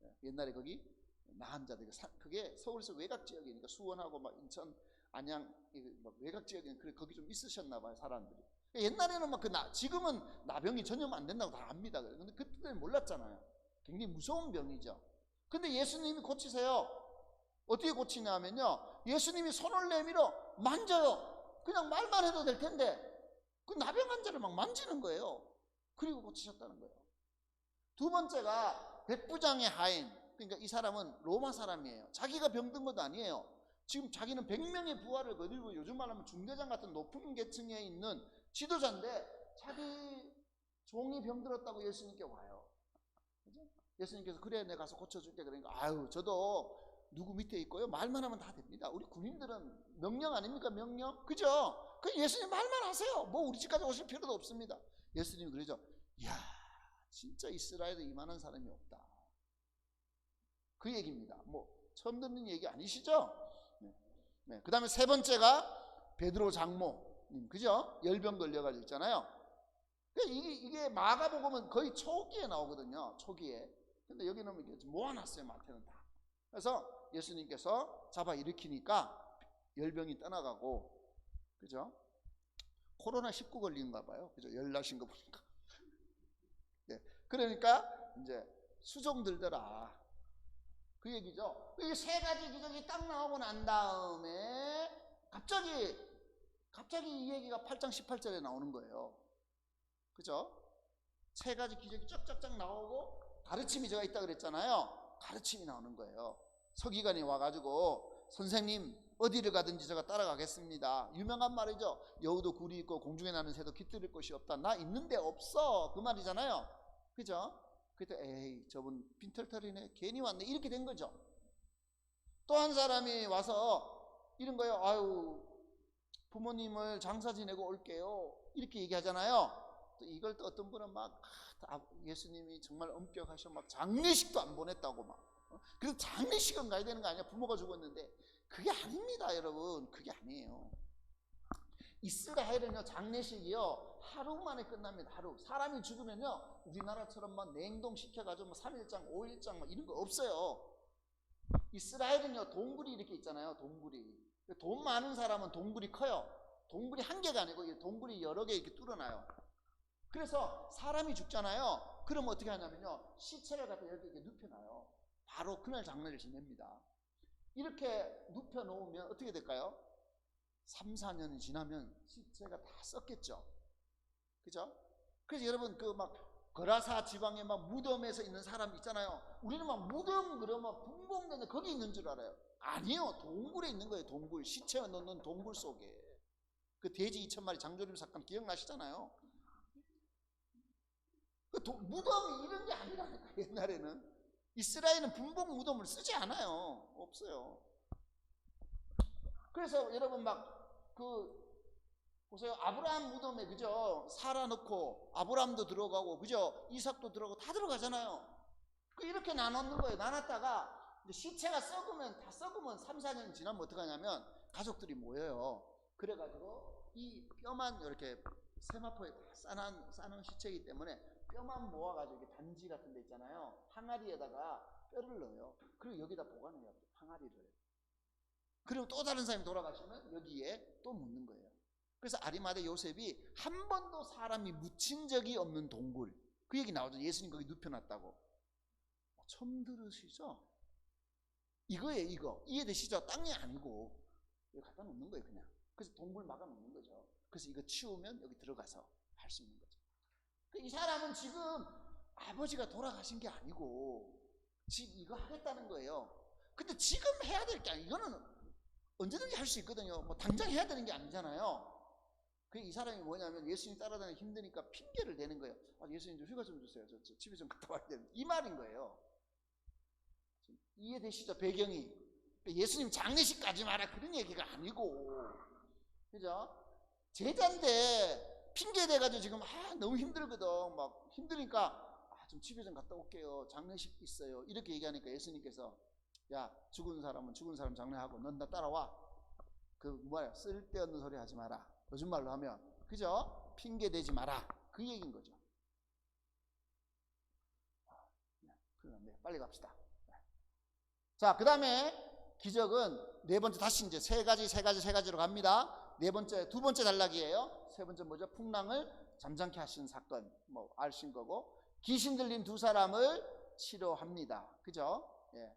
Speaker 1: 예, 옛날에 거기 나 환자들이, 그게 서울에서 외곽 지역이니까 수원하고 막 인천, 안양 막 외곽 지역이니까 그래 거기 좀 있으셨나 봐요, 사람들이. 옛날에는 막 지금은 나병이 전염 안 된다고 다 압니다. 근데 그때는 몰랐잖아요. 굉장히 무서운 병이죠. 근데 예수님이 고치세요. 어떻게 고치냐면요, 예수님이 손을 내밀어 만져요. 그냥 말만 해도 될 텐데 그 나병 환자를 막 만지는 거예요. 그리고 고치셨다는 거예요. 두 번째가 백부장의 하인. 그러니까 이 사람은 로마 사람이에요. 자기가 병든 것도 아니에요. 지금 자기는 100명의 부하를 거들고, 요즘 말하면 중대장 같은 높은 계층에 있는 지도자인데 자기 종이 병들었다고 예수님께 와요. 그죠? 예수님께서 그래 내가 가서 고쳐줄게. 그러니까 아유 저도 누구 밑에 있고요, 말만 하면 다 됩니다. 우리 군인들은 명령 아닙니까? 명령. 그죠? 그 예수님 말만 하세요. 뭐 우리 집까지 오실 필요도 없습니다. 예수님이 그러죠. 이야 진짜 이스라엘에 이만한 사람이 없다. 그 얘기입니다. 뭐 처음 듣는 얘기 아니시죠? 네. 그 다음에 세 번째가 베드로 장모, 그죠? 열병 걸려가지고 있잖아요. 이게 마가복음은 거의 초기에 나오거든요. 초기에. 근데 여기는 이렇게 모아놨어요. 마태는 다. 그래서 예수님께서 잡아 일으키니까 열병이 떠나가고, 그죠? 코로나19 걸린가 봐요. 그죠? 열 나신 거 보니까. 네. 그러니까 이제 수종 들더라. 그 얘기죠. 이 3가지 기적이 딱 나오고 난 다음에 갑자기 이 얘기가 8장 18절에 나오는 거예요. 그죠? 3가지 기적이 쫙쫙쫙 나오고 가르침이 제가 있다 그랬잖아요. 가르침이 나오는 거예요. 서기관이 와가지고 선생님 어디를 가든지 제가 따라가겠습니다. 유명한 말이죠. 여우도 굴이 있고 공중에 나는 새도 깃들일 곳이 없다. 나 있는데 없어. 그 말이잖아요. 그죠? 그때 에이 저분 빈털털이네, 괜히 왔네, 이렇게 된 거죠. 또 한 사람이 와서 이런 거예요. 아유 부모님을 장사 지내고 올게요, 이렇게 얘기하잖아요. 또 이걸 또 어떤 분은 막 예수님이 정말 엄격하셔 막 장례식도 안 보냈다고 막. 그래서 장례식은 가야 되는 거 아니야? 부모가 죽었는데. 그게 아닙니다 여러분. 그게 아니에요. 이스라엘은요 장례식이요 하루 만에 끝납니다. 하루. 사람이 죽으면요, 우리나라처럼 막 냉동시켜가지고 3일장, 5일장 막 이런 거 없어요. 이스라엘은요, 동굴이 이렇게 있잖아요. 동굴이. 돈 많은 사람은 동굴이 커요. 동굴이 한 개가 아니고 동굴이 여러 개 이렇게 뚫어놔요. 그래서 사람이 죽잖아요. 그럼 어떻게 하냐면요, 시체를 갖다 여기 이렇게 눕혀놔요. 바로 그날 장례를 지냅니다. 이렇게 눕혀놓으면 어떻게 될까요? 3, 4년이 지나면 시체가 다 썩겠죠. 그죠? 그래서 여러분 그 막 거라사 지방에 막 무덤에서 있는 사람 있잖아요. 우리는 막 무덤 그러면 분봉되는 거기 있는 줄 알아요. 아니요, 동굴에 있는 거예요. 동굴. 시체가 넣는 동굴 속에. 그 돼지 2,000마리 장조림 사건 기억나시잖아요. 그 무덤이 이런 게 아니라니까. 옛날에는 이스라엘은 분봉 무덤을 쓰지 않아요. 없어요. 그래서 여러분 막 보세요. 아브라함 무덤에 그죠? 사라 넣고 아브라함도 들어가고 그죠? 이삭도 들어가고 다 들어가잖아요. 이렇게 나눴는 거예요. 나눴다가 시체가 다 썩으면 3, 4년 지나면 어떻게 하냐면 가족들이 모여요. 그래가지고 이 뼈만 이렇게 세마포에 다 싸놓은 시체이기 때문에 뼈만 모아가지고 이렇게 단지 같은 데 있잖아요. 항아리에다가 뼈를 넣어요. 그리고 여기다 보관해요. 항아리를. 그리고 또 다른 사람이 돌아가시면 여기에 또 묻는 거예요. 그래서 아리마대 요셉이 한 번도 사람이 묻힌 적이 없는 동굴. 그 얘기 나오죠. 예수님 거기 눕혀놨다고. 처음 들으시죠? 이거예요, 이거. 이해되시죠? 땅이 아니고 여기 갖다 놓는 거예요, 그냥. 그래서 동굴 막아 놓는 거죠. 그래서 이거 치우면 여기 들어가서 할 수 있는 거죠. 이 사람은 지금 아버지가 돌아가신 게 아니고 지금 이거 하겠다는 거예요. 근데 지금 해야 될 게 아니에요. 이거는 언제든지 할 수 있거든요. 뭐 당장 해야 되는 게 아니잖아요. 이 사람이 뭐냐면 예수님 따라다니기 힘드니까 핑계를 대는 거예요. 예수님 좀 휴가 좀 주세요. 저 집에 좀 갔다 와야 되는 이 말인 거예요. 이해되시죠? 배경이. 예수님 장례식 가지 마라 그런 얘기가 아니고, 그죠? 제자인데 핑계 대가지고 지금 너무 힘들거든. 막 힘드니까 좀 집에 좀 갔다 올게요. 장례식 있어요. 이렇게 얘기하니까 예수님께서 야, 죽은 사람은 죽은 사람 장례하고 넌 나 따라와. 쓸데없는 소리 하지 마라. 요즘 말로 하면, 그죠? 핑계 대지 마라. 그 얘기인 거죠. 큰일 났네. 빨리 갑시다. 자, 그 다음에 기적은 네 번째, 다시 이제 세 가지로 갑니다. 네 번째, 두 번째 단락이에요. 세 번째 뭐죠? 풍랑을 잠잠케 하신 사건, 뭐 아신 거고, 귀신 들린 두 사람을 치료합니다. 그죠? 예.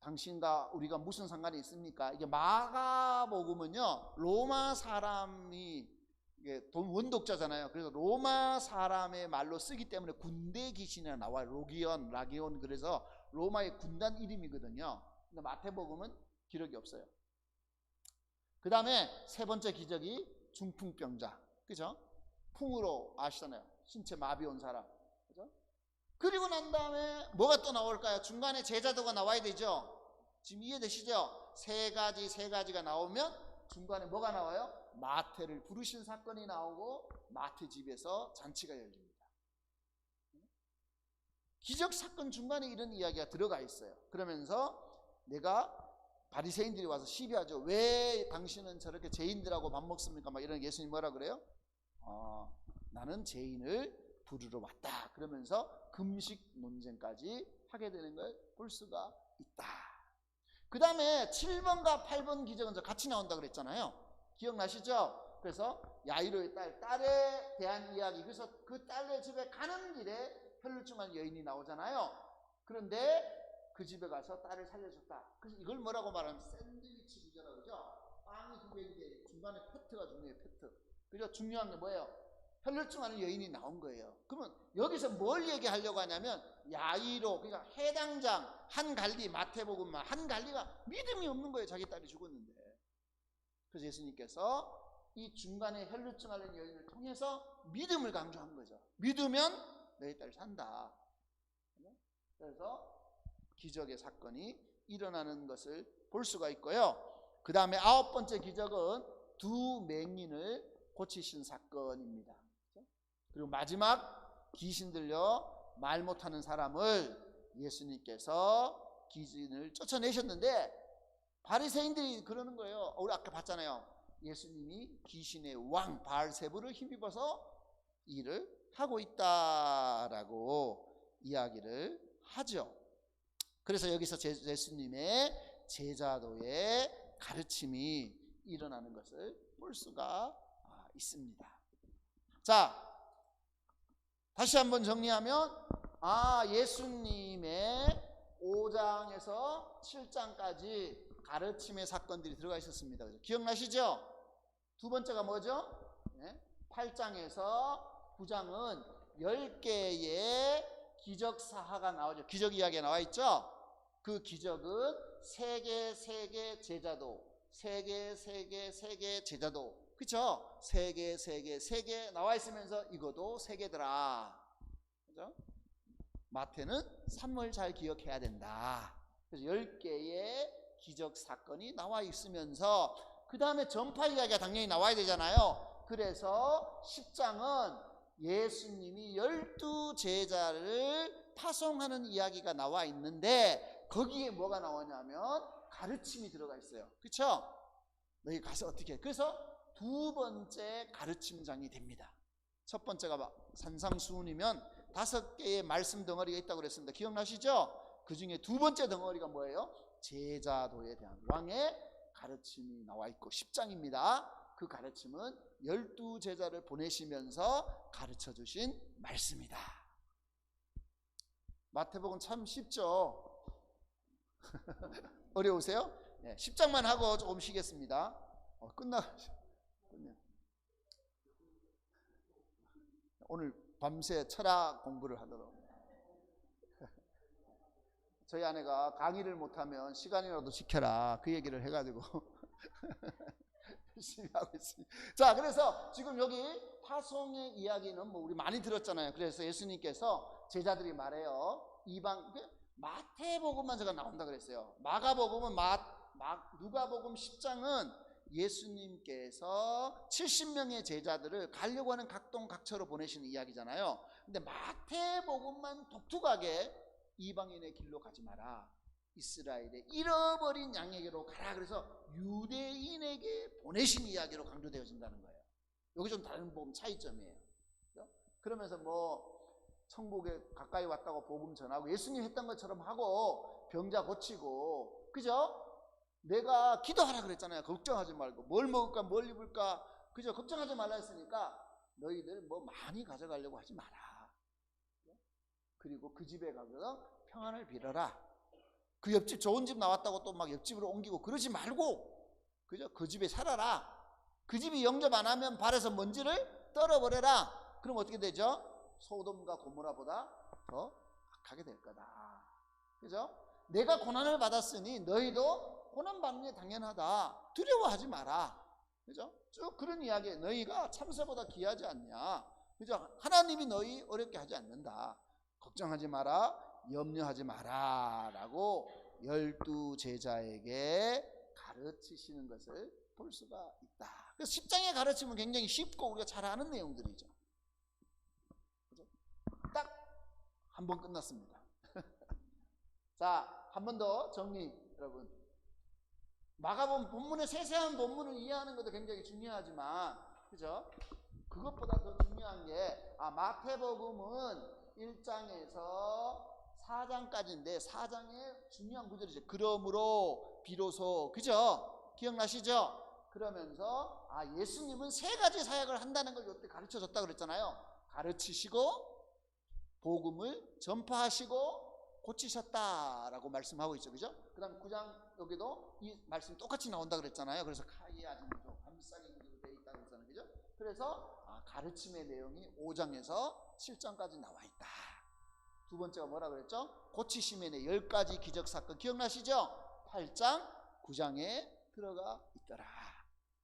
Speaker 1: 당신과 우리가 무슨 상관이 있습니까? 이게 마가복음은요, 로마 사람이 이게 원독자잖아요. 그래서 로마 사람의 말로 쓰기 때문에 군대 귀신이 나와요. 라기온. 그래서 로마의 군단 이름이거든요. 근데 마태복음은 기록이 없어요. 그 다음에 세 번째 기적이 중풍병자. 그죠? 풍으로 아시잖아요. 신체 마비 온 사람. 그죠? 그리고 난 다음에 뭐가 또 나올까요? 중간에 제자도가 나와야 되죠? 지금 이해되시죠? 세 가지가 나오면 중간에 뭐가 나와요? 마태를 부르신 사건이 나오고 마태 집에서 잔치가 열립니다. 기적 사건 중간에 이런 이야기가 들어가 있어요. 그러면서 내가 바리새인들이 와서 시비하죠. 왜 당신은 저렇게 죄인들하고 밥 먹습니까? 막 이런. 예수님 뭐라 그래요? 나는 죄인을 부르러 왔다. 그러면서 금식 논쟁까지 하게 되는 걸 볼 수가 있다. 그 다음에 7번과 8번 기적은 같이 나온다 그랬잖아요. 기억나시죠? 그래서 야이로의 딸에 대한 이야기. 그래서 그 딸의 집에 가는 길에 혈루증한 여인이 나오잖아요. 그런데 그 집에 가서 딸을 살려줬다. 그래서 이걸 뭐라고 말하면 샌드위치 구조라고 그러죠. 빵이 두 개인데 중간에 페트가 중요해요. 페트. 그죠? 중요한 게 뭐예요? 혈루증하는 여인이 나온 거예요. 그러면 여기서 뭘 얘기하려고 하냐면 야이로, 그러니까 해당장 한갈리, 마태복음만 한갈리가 믿음이 없는 거예요. 자기 딸이 죽었는데. 그래서 예수님께서 이 중간에 혈루증하는 여인을 통해서 믿음을 강조한 거죠. 믿으면 너희 딸 산다. 그래서 기적의 사건이 일어나는 것을 볼 수가 있고요. 그 다음에 9번째 기적은 두 맹인을 고치신 사건입니다. 그리고 마지막 귀신 들려 말 못하는 사람을 예수님께서 귀신을 쫓아내셨는데 바리새인들이 그러는 거예요. 우리 아까 봤잖아요. 예수님이 귀신의 왕 바알세불을 힘입어서 일을 하고 있다라고 이야기를 하죠. 그래서 여기서 예수님의 제자도의 가르침이 일어나는 것을 볼 수가 있습니다. 자, 다시 한번 정리하면 예수님의 5장에서 7장까지 가르침의 사건들이 들어가 있었습니다. 기억나시죠? 두 번째가 뭐죠? 8장에서 9장은 10개의 기적사화가 나오죠. 기적 이야기가 나와 있죠? 그 기적은 세계 제자도, 세계 제자도, 그쵸? 세계 나와 있으면서 이것도 세계더라. 그죠? 마태는 3을 잘 기억해야 된다. 그래서 10개의 기적 사건이 나와 있으면서 그 다음에 전파 이야기가 당연히 나와야 되잖아요. 그래서 10장은 예수님이 12제자를 파송하는 이야기가 나와 있는데 거기에 뭐가 나오냐면 가르침이 들어가 있어요. 그렇죠? 너희 가서 어떻게 해? 그래서 두 번째 가르침장이 됩니다. 첫 번째가 산상수훈이면 5개의 말씀 덩어리가 있다고 그랬습니다. 기억나시죠? 그 중에 두 번째 덩어리가 뭐예요? 제자도에 대한 왕의 가르침이 나와 있고 10장입니다. 그 가르침은 12제자를 보내시면서 가르쳐 주신 말씀이다. 마태복음 참 쉽죠? 어려우세요? 10장만 하고 조금 쉬겠습니다. 오늘 밤새 철학 공부를 하도록. 저희 아내가 강의를 못하면 시간이라도 지켜라 그 얘기를 해가지고 열심히 하고 있습니다. 자, 그래서 지금 여기 파송의 이야기는 뭐 우리 많이 들었잖아요. 그래서 예수님께서 제자들이 말해요. 마태복음만 제가 나온다 그랬어요. 마가복음은 누가복음 10장은 예수님께서 70명의 제자들을 가려고 하는 각동각처로 보내시는 이야기잖아요. 근데 마태복음만 독특하게 이방인의 길로 가지 마라, 이스라엘의 잃어버린 양에게로 가라, 그래서 유대인에게 보내신 이야기로 강조되어진다는 거예요. 여기 좀 다른 복음 차이점이에요. 그러면서 천국에 가까이 왔다고 복음 전하고 예수님 했던 것처럼 하고 병자 고치고, 그죠? 내가 기도하라 그랬잖아요. 걱정하지 말고 뭘 먹을까 뭘 입을까, 그죠? 걱정하지 말라 했으니까 너희들 많이 가져가려고 하지 마라. 그리고 그 집에 가서 평안을 빌어라. 그 옆집 좋은 집 나왔다고 또 막 옆집으로 옮기고 그러지 말고, 그죠? 그 집에 살아라. 그 집이 영접 안 하면 발에서 먼지를 떨어버려라. 그럼 어떻게 되죠? 소돔과 고모라보다 더 악하게 될 거다. 그죠? 내가 고난을 받았으니 너희도 고난받는 게 당연하다. 두려워하지 마라. 그죠? 쭉 그런 이야기. 너희가 참새보다 귀하지 않냐. 그죠? 하나님이 너희 어렵게 하지 않는다. 걱정하지 마라. 염려하지 마라. 라고 12제자에게 가르치시는 것을 볼 수가 있다. 그래서 10장의 가르침은 굉장히 쉽고 우리가 잘 아는 내용들이죠. 딱 한 번 끝났습니다. 자, 한 번 더 정리, 여러분. 마가복음 본문의 세세한 본문을 이해하는 것도 굉장히 중요하지만, 그죠? 그것보다 더 중요한 게 마태복음은 1장에서 4장까지인데 4장의 중요한 구절이죠. 그러므로 비로소, 그죠? 기억나시죠? 그러면서 예수님은 3가지 사역을 한다는 걸 이때 가르쳐 줬다고 그랬잖아요. 가르치시고 복음을 전파하시고 고치셨다라고 말씀하고 있죠. 그죠? 그 다음 9장 여기도 이 말씀이 똑같이 나온다 그랬잖아요. 그래서 카이아진도 감싸기 구조로 되어 있다고 했잖아요. 그죠? 그래서 가르침의 내용이 5장에서 7장까지 나와 있다. 두 번째가 뭐라 그랬죠? 고치심의 10가지 기적사건 기억나시죠? 8장, 9장에 들어가 있더라.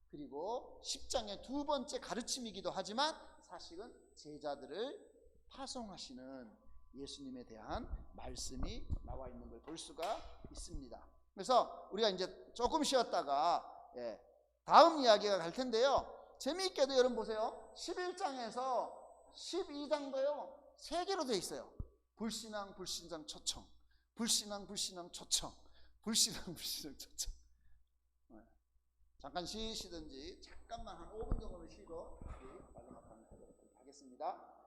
Speaker 1: 그리고 10장의 두 번째 가르침이기도 하지만 사실은 제자들을 파송하시는 예수님에 대한 말씀이 나와 있는 걸 볼 수가 있습니다. 그래서 우리가 이제 조금 쉬었다가 다음 이야기가 갈 텐데요. 재미있게도 여러분 보세요. 11장에서 12장도요 3개로 되어 있어요. 불신앙 초청, 불신앙 초청, 불신앙 초청. 잠깐 쉬시든지 잠깐만 한 5분 정도는 쉬고 마지막 강의 하겠습니다.